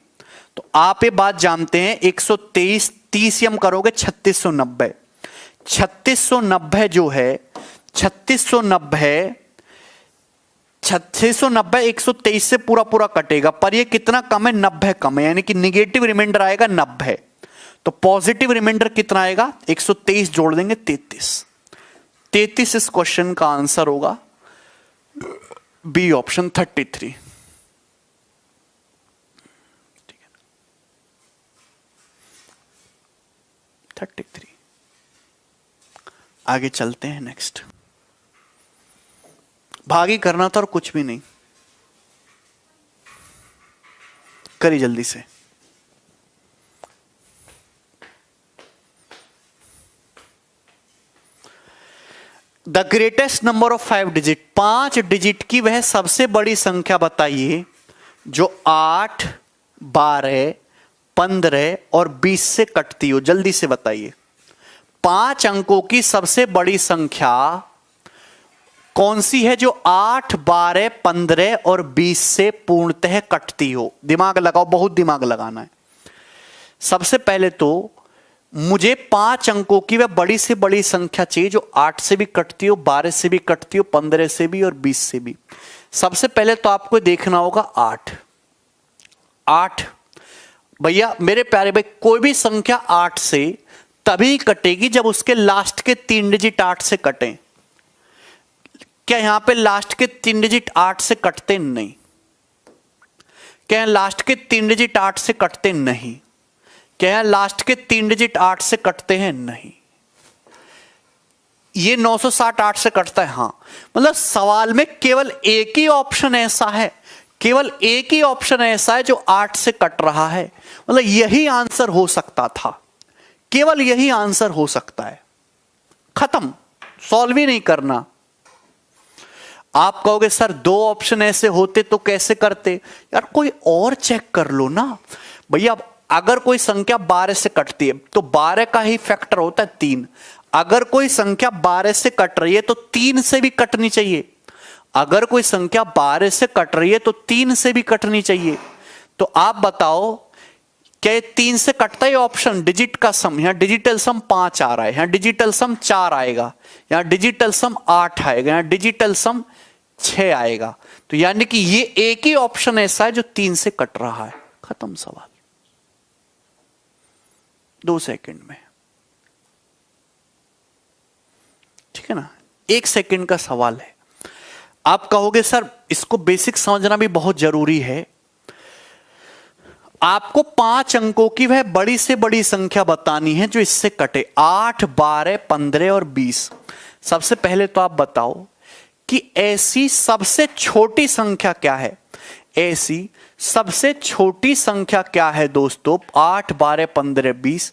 A: तो आप ये बात जानते हैं 123 30 करोगे 3690। 3690 जो है 3690 123 से पूरा पूरा कटेगा, पर ये कितना कम है 90 कम है, यानी कि निगेटिव रिमाइंडर आएगा 90। तो पॉजिटिव रिमाइंडर कितना आएगा 123 जोड़ देंगे 33 इस क्वेश्चन का आंसर होगा बी ऑप्शन 33। 33। आगे चलते हैं नेक्स्ट। भागी करना था और कुछ भी नहीं, करिए जल्दी से। The greatest number of 5 digit, 5 digit की वह सबसे बड़ी संख्या बताइए जो 8, 12, 15 और 20 से कटती हो। जल्दी से बताइए 5 अंकों की सबसे बड़ी संख्या कौन सी है जो 8, 12, 15 और 20 से पूर्णतः कटती हो। दिमाग लगाओ, बहुत दिमाग लगाना है। सबसे पहले तो मुझे 5 अंकों की वह बड़ी से बड़ी संख्या चाहिए जो 8 से भी कटती हो, 12 से भी कटती हो, 15 से भी और 20 से भी। सबसे पहले तो आपको देखना होगा 8। भैया मेरे प्यारे भाई, कोई भी संख्या 8 से तभी कटेगी जब उसके लास्ट के 3 डिजिट 8 से कटें। क्या यहां पे लास्ट के 3 डिजिट 8 से कटते? नहीं। क्या लास्ट के 3 डिजिट 8 से कटते? नहीं। क्या लास्ट के 3 डिजिट 8 से कटते हैं? नहीं। ये 960 8 से कटता है, हां। मतलब सवाल में केवल एक ही ऑप्शन ऐसा है, केवल एक ही ऑप्शन ऐसा है जो 8 से कट रहा है। मतलब यही आंसर हो सकता था, केवल यही आंसर हो सकता है। खत्म, सॉल्व ही नहीं करना। आप कहोगे सर 2 ऑप्शन ऐसे होते तो कैसे करते? यार कोई और चेक कर लो ना भैया। अगर कोई संख्या 12 से कटती है तो 12 का ही फैक्टर होता है 3। अगर कोई संख्या 12 से कट रही है तो 3 से भी कटनी चाहिए। अगर कोई संख्या 12 से कट रही है तो 3 से भी कटनी चाहिए। तो आप बताओ क्या ये 3 से कटता है? ऑप्शन डिजिट का सम, यहां डिजिटल सम 5 आ रहा है, यहां डिजिटल सम 4 आएगा, यहां डिजिटल सम 8 आएगा, यहां डिजिटल सम 6 आएगा। तो यानी कि ये एक ही ऑप्शन ऐसा है जो 3 से कट रहा है। खत्म सवाल, 2 सेकंड में। ठीक है ना, 1 सेकंड का सवाल है। आप कहोगे सर इसको बेसिक समझना भी बहुत जरूरी है। आपको 5 अंकों की वह बड़ी से बड़ी संख्या बतानी है जो इससे कटे, 8, 12, 15 और 20। सबसे पहले तो आप बताओ कि ऐसी सबसे छोटी संख्या क्या है। ऐसी सबसे छोटी संख्या क्या है दोस्तों? 8, 12, 15, 20।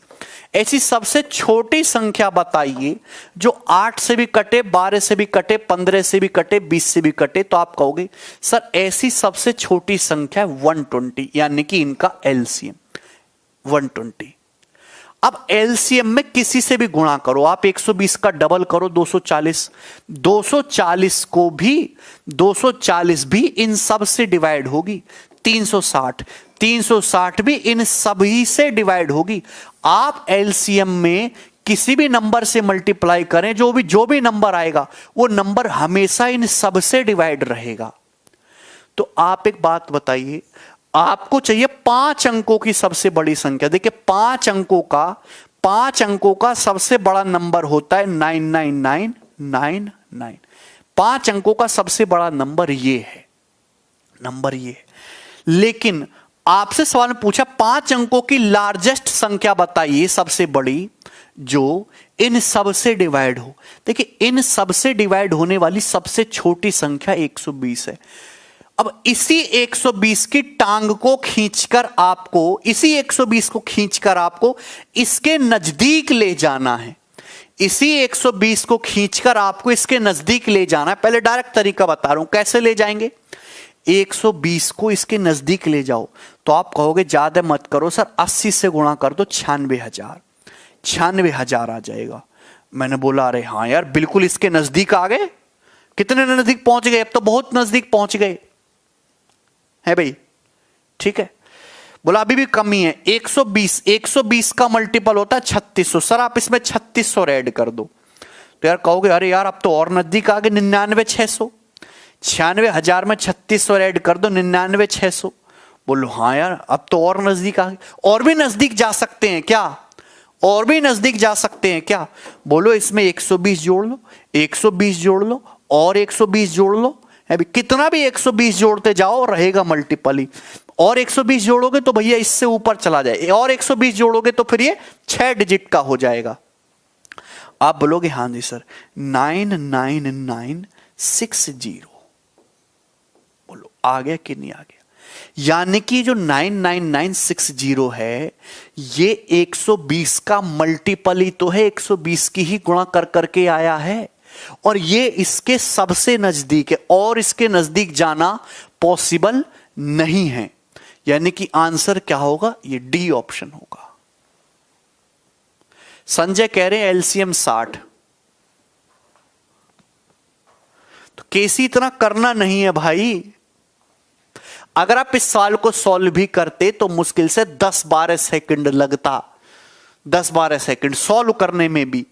A: ऐसी सबसे छोटी संख्या बताइए जो 8 से भी कटे, 12 से भी कटे, 15 से भी कटे, 20 से भी कटे। तो आप कहोगे सर ऐसी सबसे छोटी संख्या 120, यानी कि इनका एलसीएम 120। अब एलसीएम में किसी से भी गुणा करो, आप 120 का डबल करो 240, 240 को भी 240 भी इन सब से डिवाइड होगी, 360, 360 भी इन सभी से डिवाइड होगी। आप एलसीएम में किसी भी नंबर से मल्टीप्लाई करें, जो भी नंबर आएगा वो नंबर हमेशा इन सब से डिवाइड रहेगा। तो आप एक बात बताइए, आपको चाहिए 5 अंकों की सबसे बड़ी संख्या। देखिए 5 अंकों का सबसे बड़ा नंबर होता है 99999। 5 अंकों का सबसे बड़ा नंबर ये है, लेकिन आपसे सवाल में पूछा 5 अंकों की लार्जेस्ट संख्या बताइए, सबसे बड़ी, जो इन सब से डिवाइड हो। देखिए इन सब से डिवाइड होने वाली सबसे छोटी संख्या 120 है। अब इसी 120 की टांग को खींचकर आपको, इसी 120 को खींचकर आपको इसके नजदीक ले जाना है। इसी 120 को खींचकर आपको इसके नजदीक ले जाना है। पहले डायरेक्ट तरीका बता रहा हूं कैसे ले जाएंगे। 120 को इसके नजदीक ले जाओ तो आप कहोगे ज्यादा मत करो सर, 80 से गुणा कर दो, 96,000 आ जाएगा। मैंने बोला अरे हाँ यार बिल्कुल इसके नजदीक आ गए, कितने नजदीक पहुंच गए? अब तो बहुत नजदीक पहुंच गए है भाई, ठीक है। बोला अभी भी कमी है। 120 का मल्टीपल होता है 3600। सर आप इसमें 3600 ऐड कर दो। तो यार कहोगे अरे यार अब तो और नजदीक आ गए, 99,600। 96,000 में 3600 ऐड कर दो, 99,600। बोलो हाँ यार अब तो और नजदीक आ गए। और भी नजदीक जा सकते हैं क्या? और भी नजदीक जा सकते हैं क्या? बोलो इसमें 120 जोड़ लो, 120 जोड़ लो और 120 जोड़ लो। अभी कितना भी 120 जोड़ते जाओ रहेगा मल्टीपल ही। और 120 जोड़ोगे तो भैया इससे ऊपर चला जाए, और 120 जोड़ोगे तो फिर ये 6 डिजिट का हो जाएगा। आप बोलोगे हाँ जी सर 99960। बोलो आ गया कि नहीं आ गया? यानी कि जो 99960 है ये 120 का मल्टीपल ही तो है, 120 की ही गुणा कर करके आया है और ये इसके सबसे नजदीक है और इसके नजदीक जाना पॉसिबल नहीं है। यानी कि आंसर क्या होगा? ये डी ऑप्शन होगा। संजय कह रहे हैं एलसीएम 60। तो केसी इतना करना नहीं है भाई। अगर आप इस सवाल को सॉल्व भी करते तो मुश्किल से 10-12 सेकंड लगता, 10-12 सेकंड सॉल्व करने में भी।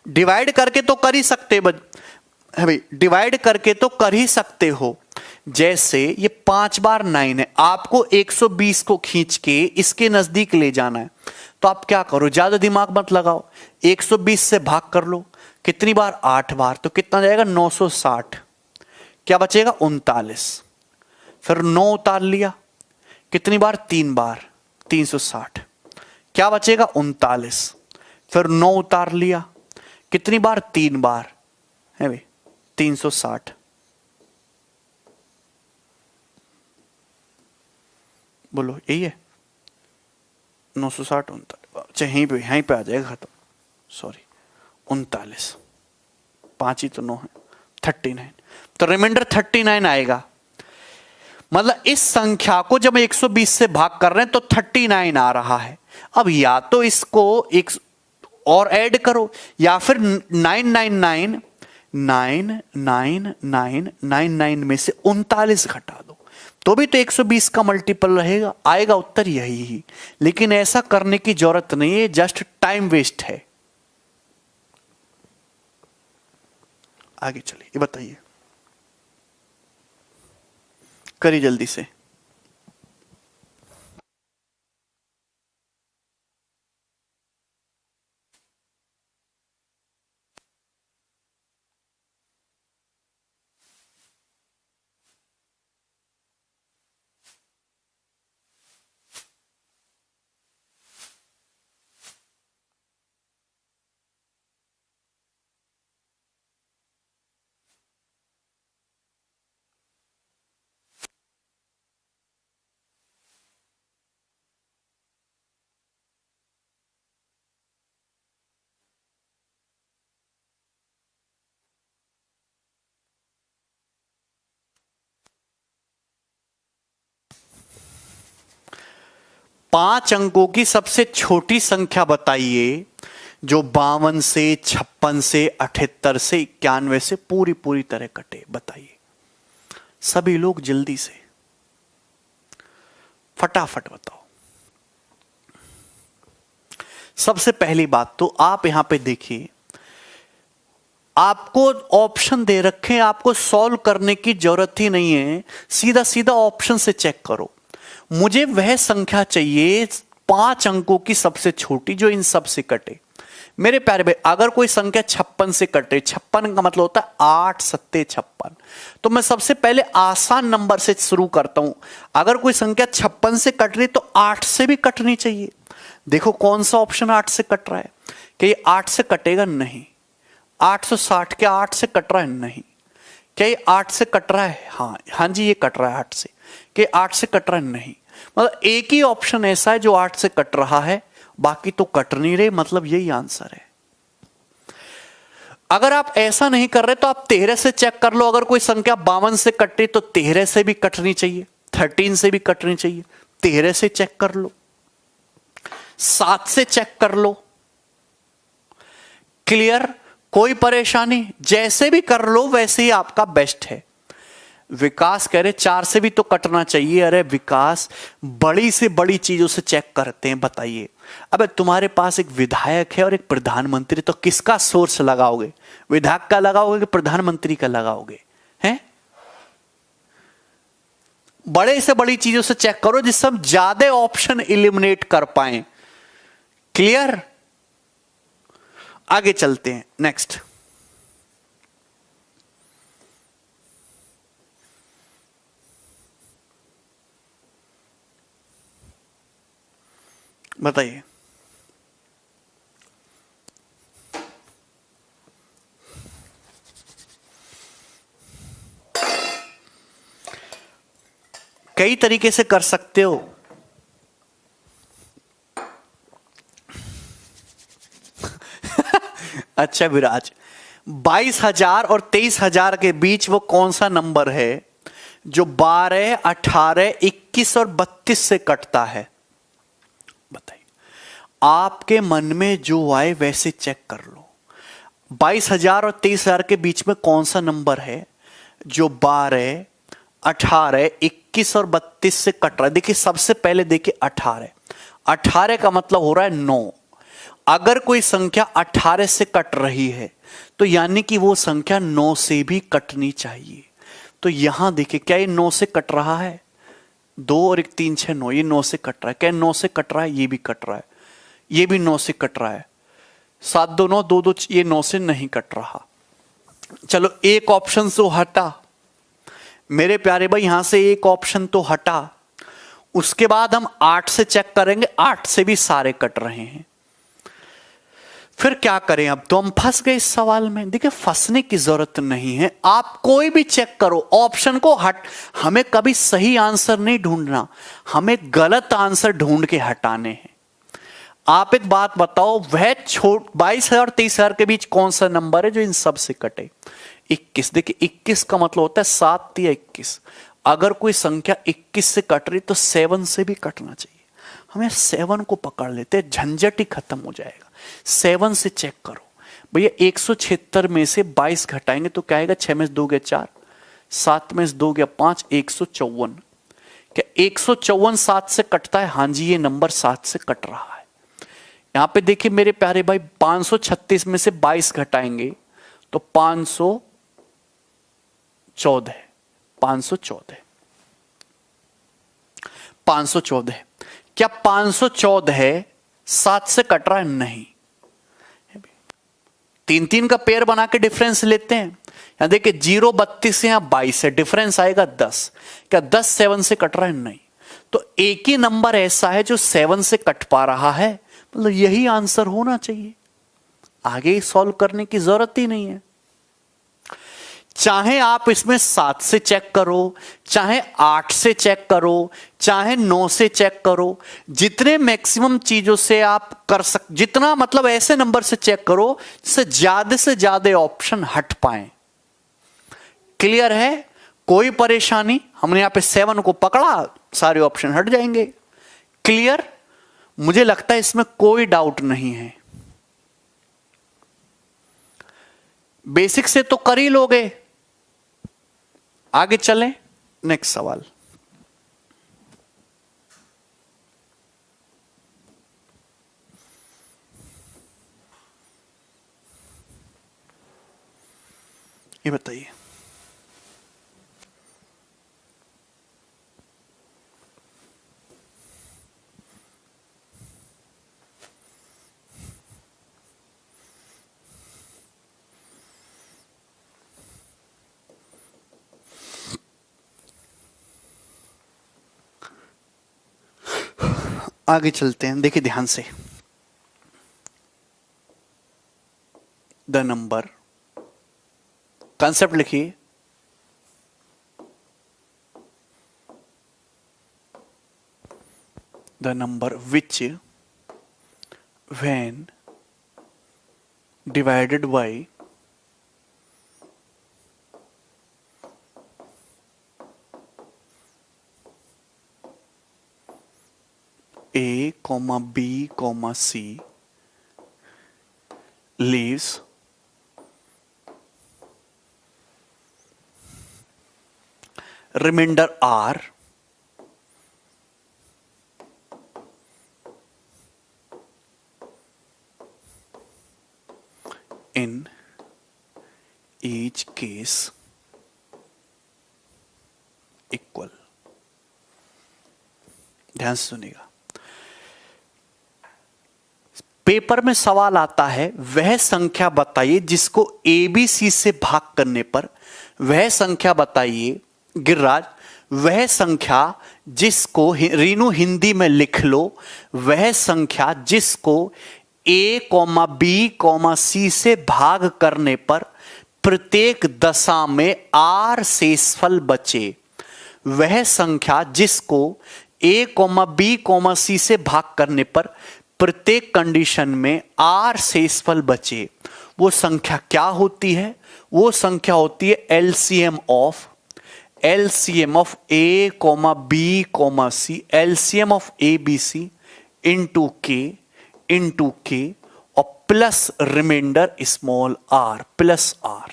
A: डिवाइड करके तो कर ही सकते भाई, डिवाइड करके तो कर ही सकते हो। जैसे ये 5 बार 9 है, आपको 120 को खींच के इसके नजदीक ले जाना है। तो आप क्या करो, ज्यादा दिमाग मत लगाओ, 120 से भाग कर लो। कितनी बार? 8 बार। तो कितना जाएगा? 960। क्या बचेगा? 39। फिर 9 उतार लिया। कितनी बार? 3 बार, 360। क्या बचेगा? 39। फिर 9 उतार लिया। कितनी बार? 3 बार है भाई, 360। बोलो यही है 960 39। अच्छा यहीं पे आ जाएगा खत्म। सॉरी 39, 5 ही तो 9 है, 39। तो रिमाइंडर 39 आएगा। मतलब इस संख्या को जब 120 से भाग कर रहे हैं तो 39 आ रहा है। अब या तो इसको एक और ऐड करो या फिर 999 में से 39 घटा दो तो भी तो 120 का मल्टीपल रहेगा, आएगा उत्तर यही ही। लेकिन ऐसा करने की जरूरत नहीं है, जस्ट टाइम वेस्ट है। आगे चलिए, ये बताइए, करिए जल्दी से। पांच अंकों की सबसे छोटी संख्या बताइए जो 52 से, 56 से, 78 से, 91 से पूरी तरह कटे। बताइए सभी लोग जल्दी से, फटाफट बताओ। सबसे पहली बात तो आप यहां पे देखिए, आपको ऑप्शन दे रखे हैं, आपको सॉल्व करने की जरूरत ही नहीं है, सीधा सीधा ऑप्शन से चेक करो। मुझे वह संख्या चाहिए 5 अंकों की सबसे छोटी जो इन सब से कटे। मेरे प्यारे भाई, अगर कोई संख्या 56 से कटे, 56 का मतलब होता है 8 सत्ते 56, तो मैं सबसे पहले आसान नंबर से शुरू करता हूं। अगर कोई संख्या 56 से कट रही तो 8 से भी कटनी चाहिए। देखो कौन सा ऑप्शन 8 से कट रहा है? क्या ये 8 से कटेगा? नहीं। 860 क्या 8 से कट रहा है? नहीं। क्या ये 8 से कट रहा है? हाँ जी ये कट रहा है 8 से। क्या 8 से कट रहा है? नहीं। मतलब एक ही ऑप्शन ऐसा है जो 8 से कट रहा है, बाकी तो कट नहीं रहे, मतलब यही आंसर है। अगर आप ऐसा नहीं कर रहे तो आप 13 से चेक कर लो। अगर कोई संख्या 52 से कटे तो 13 से भी कटनी चाहिए, 13 से भी कटनी चाहिए, 13 से चेक कर लो, 7 से चेक कर लो, क्लियर? कोई परेशानी? जैसे भी कर लो वैसे ही आपका बेस्ट है। विकास कह रहे 4 से भी तो कटना चाहिए। अरे विकास, बड़ी से बड़ी चीजों से चेक करते हैं, बताइए। अबे तुम्हारे पास एक विधायक है और एक प्रधानमंत्री, तो किसका सोर्स लगाओगे? विधायक का लगाओगे कि प्रधानमंत्री का लगाओगे? हैं? बड़े से बड़ी चीजों से चेक करो जिससे हम ज्यादा ऑप्शन इलिमिनेट कर पाए। क्लियर? आगे चलते हैं, नेक्स्ट। बताइए। कई तरीके से कर सकते हो। अच्छा विराज, 22,000 और 23,000 के बीच वो कौन सा नंबर है जो 12, 18, 21 और 32 से कटता है? बताइए। आपके मन में जो आए वैसे चेक कर लो। 22,000 और 23,000 के बीच में कौन सा नंबर है जो 12, 18, 21 और 32 से कट रहा है? देखिए सबसे पहले देखिए 18। 18 का मतलब हो रहा है 9। अगर कोई संख्या 18 से कट रही है तो यानी कि वो संख्या 9 से भी कटनी चाहिए। तो यहां देखिए, क्या ये 9 से कट रहा है? 2 और 1 3 6 9, ये 9 से कट रहा है। क्या 9 से कट रहा है? ये भी कट रहा है, ये भी 9 से कट रहा है। 7 2 9 2 2, ये 9 से नहीं कट रहा। चलो एक ऑप्शन तो हटा मेरे प्यारे भाई, यहां से एक ऑप्शन तो हटा। उसके बाद हम 8 से चेक करेंगे, 8 से भी सारे कट रहे हैं। फिर क्या करें? अब तो हम फंस गए इस सवाल में। देखिए फंसने की जरूरत नहीं है, आप कोई भी चेक करो, ऑप्शन को हट। हमें कभी सही आंसर नहीं ढूंढना, हमें गलत आंसर ढूंढ के हटाने हैं। आप एक बात बताओ, वह 22,000 और 23,000 के बीच कौन सा नंबर है जो इन सब से कटे? 21। देखिए 21 का मतलब होता है 7 या 21। अगर कोई संख्या 21 से कट रही तो 7 से भी कटना चाहिए। हमें 7 को पकड़ लेते, झंझट ही खत्म हो जाएगा। 7 से चेक करो भैया। 176 में से 22 घटाएंगे तो क्या आएगा? 6 में से 2 गया 4, 7 में से 2 गया 5, 154। क्या 154 7 से कटता है? हां जी, ये नंबर 7 से कट रहा है। यहां पे देखिए मेरे प्यारे भाई, 536 में से 22 घटाएंगे तो 514। 514 514। क्या 514 7 से कट रहा है? नहीं। 3 का पेयर बना के डिफरेंस लेते हैं। यहां देखिए 0 32 है, यहां 22 है, डिफरेंस आएगा 10। क्या 10 7 से कट रहा है? नहीं। तो एक ही नंबर ऐसा है जो 7 से कट पा रहा है, मतलब यही आंसर होना चाहिए। आगे सॉल्व करने की जरूरत ही नहीं है। चाहे आप इसमें 7 से चेक करो, चाहे 8 से चेक करो, चाहे 9 से चेक करो, जितने मैक्सिमम चीजों से आप कर जितना मतलब ऐसे नंबर से चेक करो जिससे ज्यादा ऑप्शन हट पाए। क्लियर है? कोई परेशानी? हमने यहां पे 7 को पकड़ा, सारे ऑप्शन हट जाएंगे। क्लियर? मुझे लगता है इसमें कोई डाउट नहीं है। बेसिक से तो कर ही लोगे। आगे चलें, नेक्स्ट सवाल। ये बताइए। आगे चलते हैं, देखिए ध्यान से। द नंबर, कंसेप्ट लिखिए। The number which when divided by A, B, C leaves remainder R in each case equal. ध्यान से सुनिएगा, पेपर में सवाल आता है वह संख्या बताइए जिसको ABC से भाग करने पर, वह संख्या बताइए गिरिराज, वह संख्या जिसको रीनू हिंदी में लिख लो, वह संख्या जिसको A, B, C से भाग करने पर प्रत्येक दशा में R शेषफल बचे। वह संख्या जिसको A, B, C से भाग करने पर प्रत्येक कंडीशन में R शेषफल बचे, वो संख्या क्या होती है? वो संख्या होती है LCM of A, B, C, LCM of ABC into K और plus reminder small r plus r।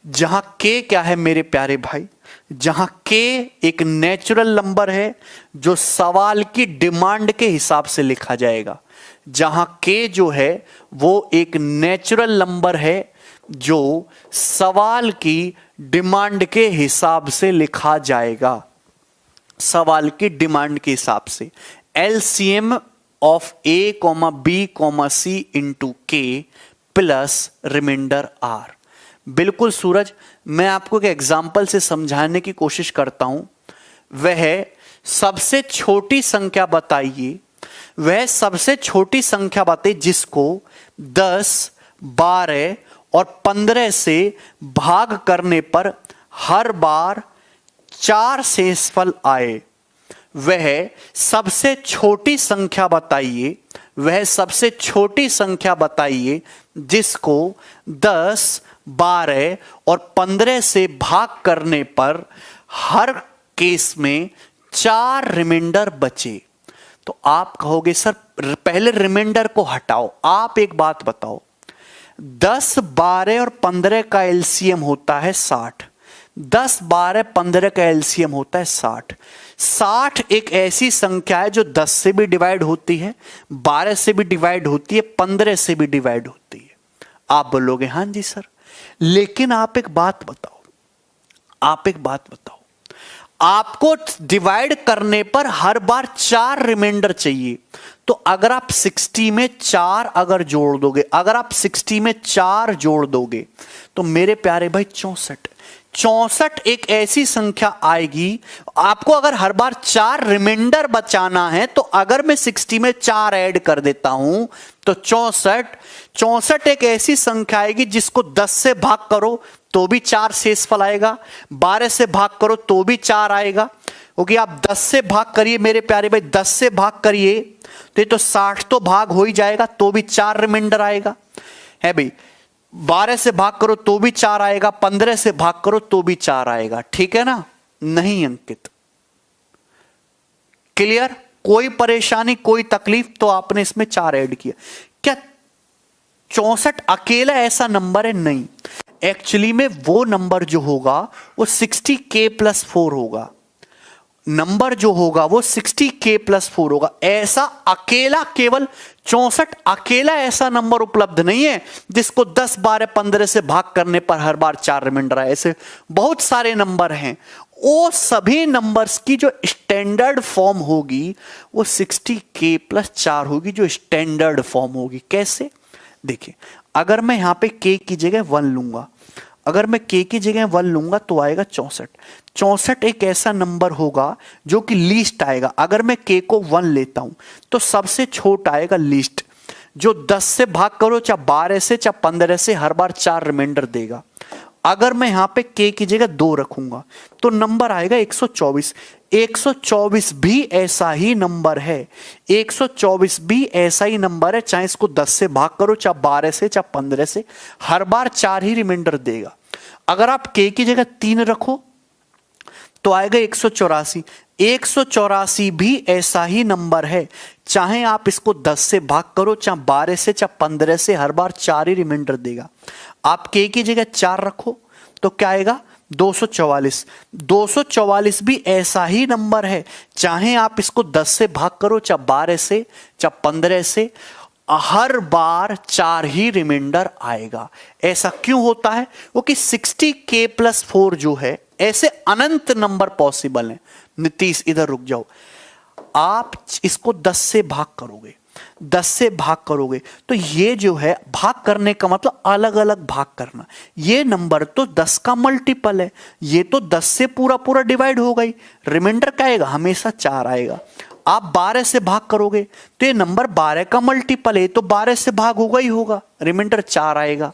A: जहां K क्या है मेरे प्यारे भाई? जहां K एक नेचुरल नंबर है जो सवाल की डिमांड के हिसाब से लिखा जाएगा। जहां K जो है वो एक नेचुरल नंबर है जो सवाल की डिमांड के हिसाब से लिखा जाएगा। सवाल की डिमांड के हिसाब से LCM of A, B, C into K plus reminder R। बिल्कुल सूरज, मैं आपको एक एग्जाम्पल से समझाने की कोशिश करता हूं। वह सबसे छोटी संख्या बताइए, वह सबसे छोटी संख्या बताइए जिसको 10, 12 और 15 से भाग करने पर हर बार 4 शेषफल आए। वह सबसे छोटी संख्या बताइए, वह सबसे छोटी संख्या बताइए जिसको 10, 12 और 15 से भाग करने पर हर केस में 4 रिमाइंडर बचे। तो आप कहोगे सर पहले रिमाइंडर को हटाओ। आप एक बात बताओ, 10, 12 और 15 का एलसीएम होता है 60। 10, 12, 15 का एलसीएम होता है 60। 60 एक ऐसी संख्या है जो 10 से भी डिवाइड होती है, 12 से भी डिवाइड होती है, 15 से भी डिवाइड होती है। आप बोलोगे हां जी सर, लेकिन आप एक बात बताओ, आपको डिवाइड करने पर हर बार 4 रिमाइंडर चाहिए। तो अगर आप 60 में 4 अगर जोड़ दोगे, अगर आप 60 में 4 जोड़ दोगे तो मेरे प्यारे भाई 64 एक ऐसी संख्या आएगी। आपको अगर हर बार 4 रिमाइंडर बचाना है तो अगर मैं 60 में 4 ऐड कर देता हूं तो 64 एक ऐसी संख्या आएगी जिसको 10 से भाग करो तो भी 4 शेषफल आएगा, 12 से भाग करो तो भी 4 आएगा। क्योंकि आप 10 से भाग करिए मेरे प्यारे भाई, 10 से भाग करिए तो ये तो 60 तो भाग हो ही जाएगा, तो भी 4 रिमाइंडर आएगा है भाई। 12 से भाग करो तो भी 4 आएगा, 15 से भाग करो तो भी 4 आएगा। ठीक है ना? नहीं अंकित, क्लियर? कोई परेशानी, कोई तकलीफ? तो आपने इसमें 4 ऐड किया। क्या 64 अकेला ऐसा नंबर है? नहीं, एक्चुअली में वो नंबर जो होगा वो 60k+4 होगा। नंबर जो होगा वो 60k+4 होगा। ऐसा अकेला केवल 64 अकेला ऐसा नंबर उपलब्ध नहीं है जिसको 10, 12, 15 से भाग करने पर हर बार 4 रिमाइंडर आए। ऐसे बहुत सारे नंबर हैं। वो सभी नंबर्स की जो स्टैंडर्ड फॉर्म होगी वो 60k+4 होगी, जो स्टैंडर्ड फॉर्म होगी। कैसे? देखिए, अगर मैं यहां पे k की जगह 1 लूंगा, अगर मैं k की जगह 1 लूंगा तो आएगा 64। 64 एक ऐसा नंबर होगा जो कि लीस्ट आएगा। अगर मैं k को 1 लेता हूं तो सबसे छोटा आएगा लीस्ट, जो 10 से भाग करो चाहे 12 से चाहे 15 से हर बार 4 रिमाइंडर देगा। अगर मैं यहां पे k की जगह 2 रखूंगा तो नंबर आएगा 124। 124 भी ऐसा ही नंबर है, 124 भी ऐसा ही नंबर है, चाहे इसको 10 से भाग करो चाहे 12 से चाहे 15 से, हर बार 4 ही रिमाइंडर देगा। अगर आप k की जगह 3 रखो तो आएगा 184। 184 भी ऐसा ही नंबर है, चाहे आप इसको 10 से भाग करो, चाहे 12 से, चाहे 15 से, हर बार 4 ही रिमाइंडर देगा। आप के की जगह 4 रखो तो क्या आएगा 244। 244 भी ऐसा ही नंबर है, चाहे आप इसको 10 से भाग करो, चाहे 12 से, चाहे 15 से, हर बार 4 ही रिमाइंडर आएगा। ऐसा क्यों होता है? वो कि 60k+4 जो है, ऐसे अनंत नंबर पॉसिबल हैं। नीतीश इधर रुक जाओ, आप इसको 10 से भाग करोगे, 10 से भाग करोगे तो ये जो है, भाग करने का मतलब अलग अलग भाग करना। ये नंबर तो 10 का मल्टीपल है, ये तो 10 से पूरा पूरा डिवाइड हो गई, रिमाइंडर क्या आएगा? हमेशा 4 आएगा। आप 12 से भाग करोगे तो ये नंबर 12 का मल्टीपल है, तो 12 से भाग होगा ही होगा, रिमाइंडर 4 आएगा।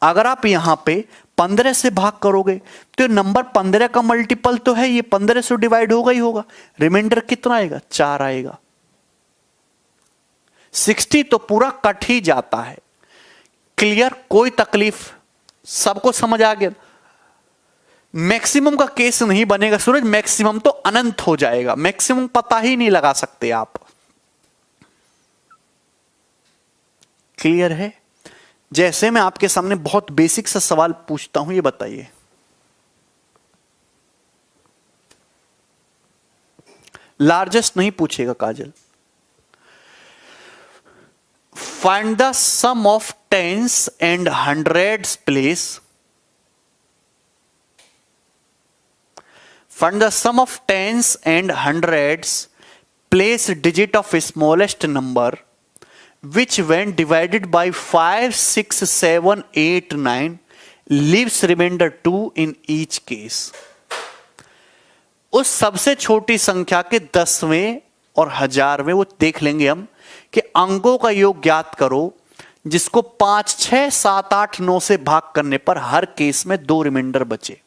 A: अगर आप यहां पे 15 से भाग करोगे तो नंबर 15 का मल्टीपल तो है, ये 15 से डिवाइड होगा ही होगा, रिमाइंडर कितना आएगा? 4 आएगा। 60 तो पूरा कट ही जाता है। क्लियर? कोई तकलीफ? सबको समझ आ गया? मैक्सिमम का केस नहीं बनेगा सूरज, मैक्सिमम तो अनंत हो जाएगा, मैक्सिमम पता ही नहीं लगा सकते आप। क्लियर है? जैसे मैं आपके सामने बहुत बेसिक सा सवाल पूछता हूं, ये बताइए, लार्जेस्ट नहीं पूछेगा Kajal. Find the sum of tens and hundreds place, find the sum of tens and hundreds, place digit of smallest number which when divided by 5, 6, 7, 8, 9 leaves remainder 2 in each case। उस सबसे छोटी संख्या के 10वें और 1000वें वो देख लेंगे हम कि अंकों का योग ज्ञात करो जिसको 5, 6, 7, 8, 9 से भाग करने पर हर केस में 2 रिमाइंडर बचे।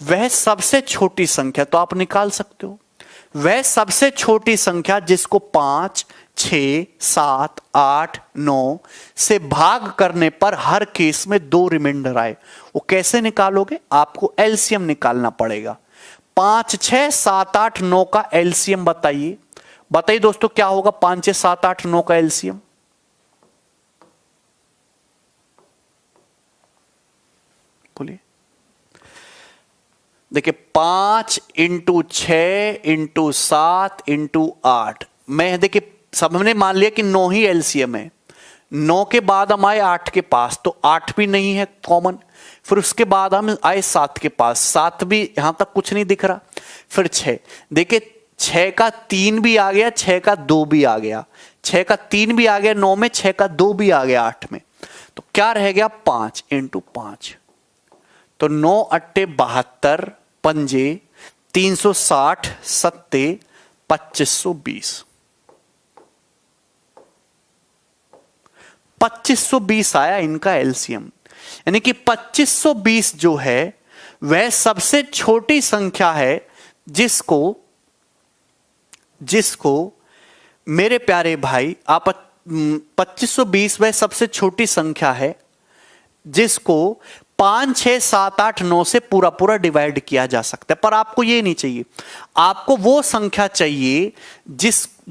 A: वह सबसे छोटी संख्या तो आप निकाल सकते हो, वह सबसे छोटी संख्या जिसको 5, 6, 7, 8, 9 से भाग करने पर हर केस में 2 रिमाइंडर आए, वो कैसे निकालोगे? आपको एलसीएम निकालना पड़ेगा। 5, 6, 7, 8, 9 का एलसीएम बताइए, बताइए दोस्तों क्या होगा 5, 6, 7, 8, 9 का एलसीएम? बोलिए। देखिए 5 × 6 × 7 × 8, मैं देखिए सब हमने मान लिया कि 9 ही एलसीएम है। 9 के बाद हम आए 8 के पास, तो 8 भी नहीं है कॉमन। फिर उसके बाद हम आए 7 के पास, 7 भी यहां तक कुछ नहीं दिख रहा। फिर 6, देखिए 6 का 3 भी आ गया, 6 का 2 भी आ गया, 6 का 3 भी आ गया 9 में, 6 का 2 भी आ गया 8 में, तो क्या रह गया 5 × 5, तो 9 अट्टे 72, पंजे 360, सत्ते 2520। 2520 आया इनका एलसीएम, यानी कि 2520 जो है वह सबसे छोटी संख्या है जिसको मेरे प्यारे भाई आप 2520 वह सबसे छोटी संख्या है जिसको 5, 6, 7, 8, 9 से पूरा पूरा डिवाइड किया जा सकता है। पर आपको ये नहीं चाहिए, आपको वो संख्या चाहिए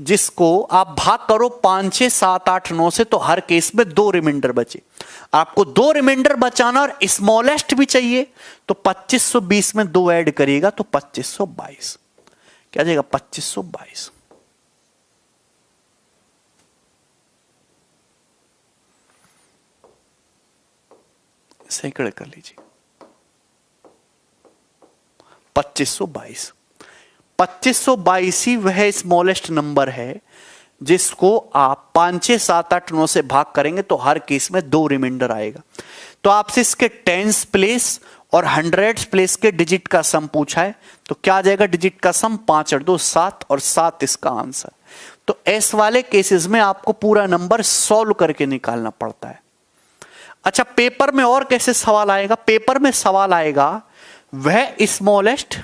A: जिसको आप भाग करो 5, 6, 7, 8, 9 से, तो हर केस में 2 रिमाइंडर बचे। आपको 2 रिमाइंडर बचाना और स्मॉलेस्ट भी चाहिए, तो 2520 में 2 ऐड करिएगा तो 2522 क्या जाएगा 2522। सैकड़े कर लीजिए 2522। 2522 ही वह स्मॉलेस्ट नंबर है जिसको आप 5, 6, 7, 8, 9 से भाग करेंगे तो हर केस में 2 रिमाइंडर आएगा। तो आपसे इसके टेंस प्लेस और हंड्रेड्स प्लेस के डिजिट का सम पूछा है, तो क्या आ जाएगा डिजिट का सम? 5 और 2 7, और 7 इसका आंसर। तो इस वाले केसेस में आपको पूरा नंबर सॉल्व करके निकालना पड़ता है। अच्छा, पेपर में और कैसे सवाल आएगा? पेपर में सवाल आएगा वह स्मॉलेस्ट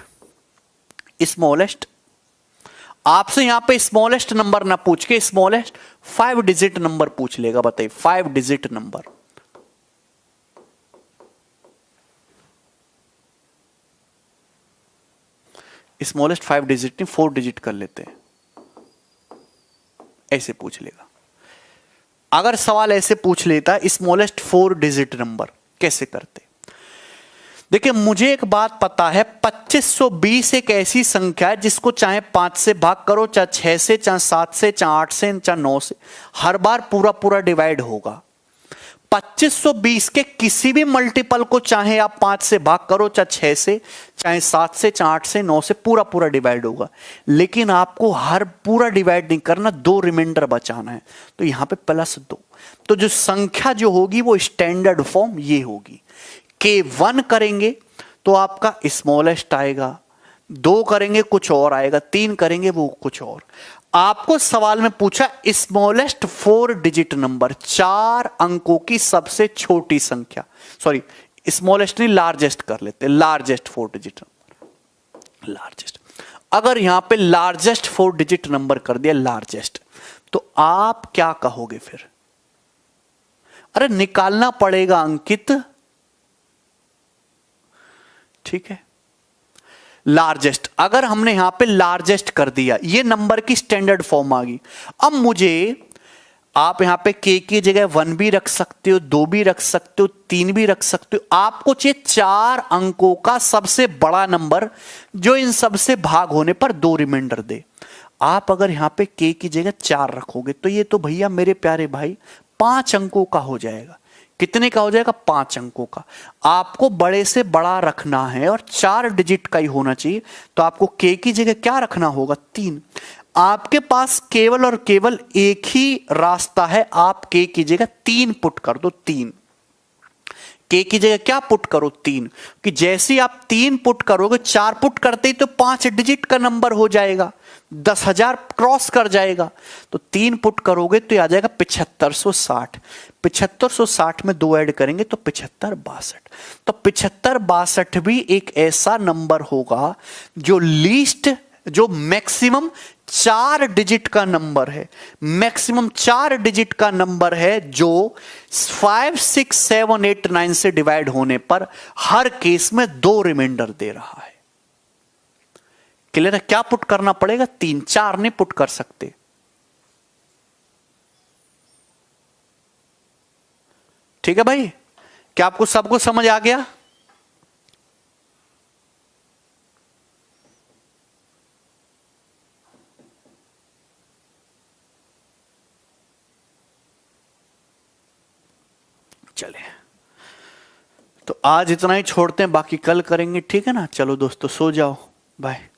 A: आपसे यहां पे स्मॉलेस्ट नंबर ना पूछ के स्मॉलेस्ट 5 डिजिट नंबर पूछ लेगा। बताइए 5 डिजिट नंबर। स्मॉलेस्ट 5 डिजिट नहीं 4 डिजिट कर लेते हैं, ऐसे पूछ लेगा। अगर सवाल ऐसे पूछ लेता स्मॉलेस्ट 4 डिजिट नंबर कैसे करते? देखिए मुझे एक बात पता है, 2520 एक ऐसी संख्या है जिसको चाहे 5 से भाग करो, चाहे 6 से, चाहे 7 से, चाहे 8 से, चाहे 9 से, हर बार पूरा पूरा डिवाइड होगा। 2520 के किसी भी मल्टीपल को चाहे आप 5 से भाग करो, चाहे 6 से, चाहे 7 से, चाहे 8 से, 9 से, पूरा पूरा डिवाइड होगा। लेकिन आपको हर पूरा डिवाइड नहीं करना, 2 रिमाइंडर बचाना है, तो यहां पे +2। तो जो संख्या जो होगी वो स्टैंडर्ड फॉर्म ये होगी। K1 करेंगे तो आपका स्मॉलेस्ट आएगा, 2 करेंगे कुछ और आएगा, 3 करेंगे वो कुछ और। आपको सवाल में पूछा स्मॉलेस्ट 4 डिजिट नंबर, 4 अंकों की सबसे छोटी संख्या, सॉरी स्मॉलेस्ट नहीं लार्जेस्ट कर लेते, लार्जेस्ट 4 डिजिट नंबर, लार्जेस्ट। अगर यहां पे लार्जेस्ट 4 डिजिट नंबर कर दिया लार्जेस्ट, तो आप क्या कहोगे फिर? अरे निकालना पड़ेगा अंकित, ठीक है। लार्जेस्ट, अगर हमने यहां पे लार्जेस्ट कर दिया, ये नंबर की स्टैंडर्ड फॉर्म आ गई। अब मुझे आप यहां पे k की जगह 1 भी रख सकते हो, 2 भी रख सकते हो, 3 भी रख सकते हो। आपको चाहिए 4 अंकों का सबसे बड़ा नंबर जो इन सबसे भाग होने पर 2 रिमाइंडर दे। आप अगर यहां पे k की जगह 4 रखोगे तो ये तो भैया मेरे प्यारे भाई 5 अंकों का हो जाएगा। कितने का हो जाएगा? 5 अंकों का। आपको बड़े से बड़ा रखना है और 4 डिजिट का ही होना चाहिए, तो आपको k की जगह क्या रखना होगा? 3। आपके पास केवल और केवल एक ही रास्ता है, आप k की जगह 3 पुट कर दो। 3 k की जगह क्या पुट करो? 3, कि जैसे आप 3 पुट करोगे, 4 पुट करते ही तो 5 डिजिट का नंबर हो जाएगा, 10,000 क्रॉस कर जाएगा। तो 3 पुट करोगे तो आ जाएगा 7560। 7560 में 2 ऐड करेंगे तो 7562। तो 7562 भी एक ऐसा नंबर होगा जो लीस्ट, जो मैक्सिमम 4 डिजिट का नंबर है, मैक्सिमम 4 डिजिट का नंबर है, जो 5, 6, 7, 8, 9 से डिवाइड होने पर हर केस में 2 रिमाइंडर दे रहा है। क्लियर है? क्या पुट करना पड़ेगा? 3, 4 नहीं पुट कर सकते। ठीक है भाई, क्या आपको सबको समझ आ गया? चले, तो आज इतना ही छोड़ते हैं, बाकी कल करेंगे, ठीक है ना? चलो दोस्तों सो जाओ, बाय।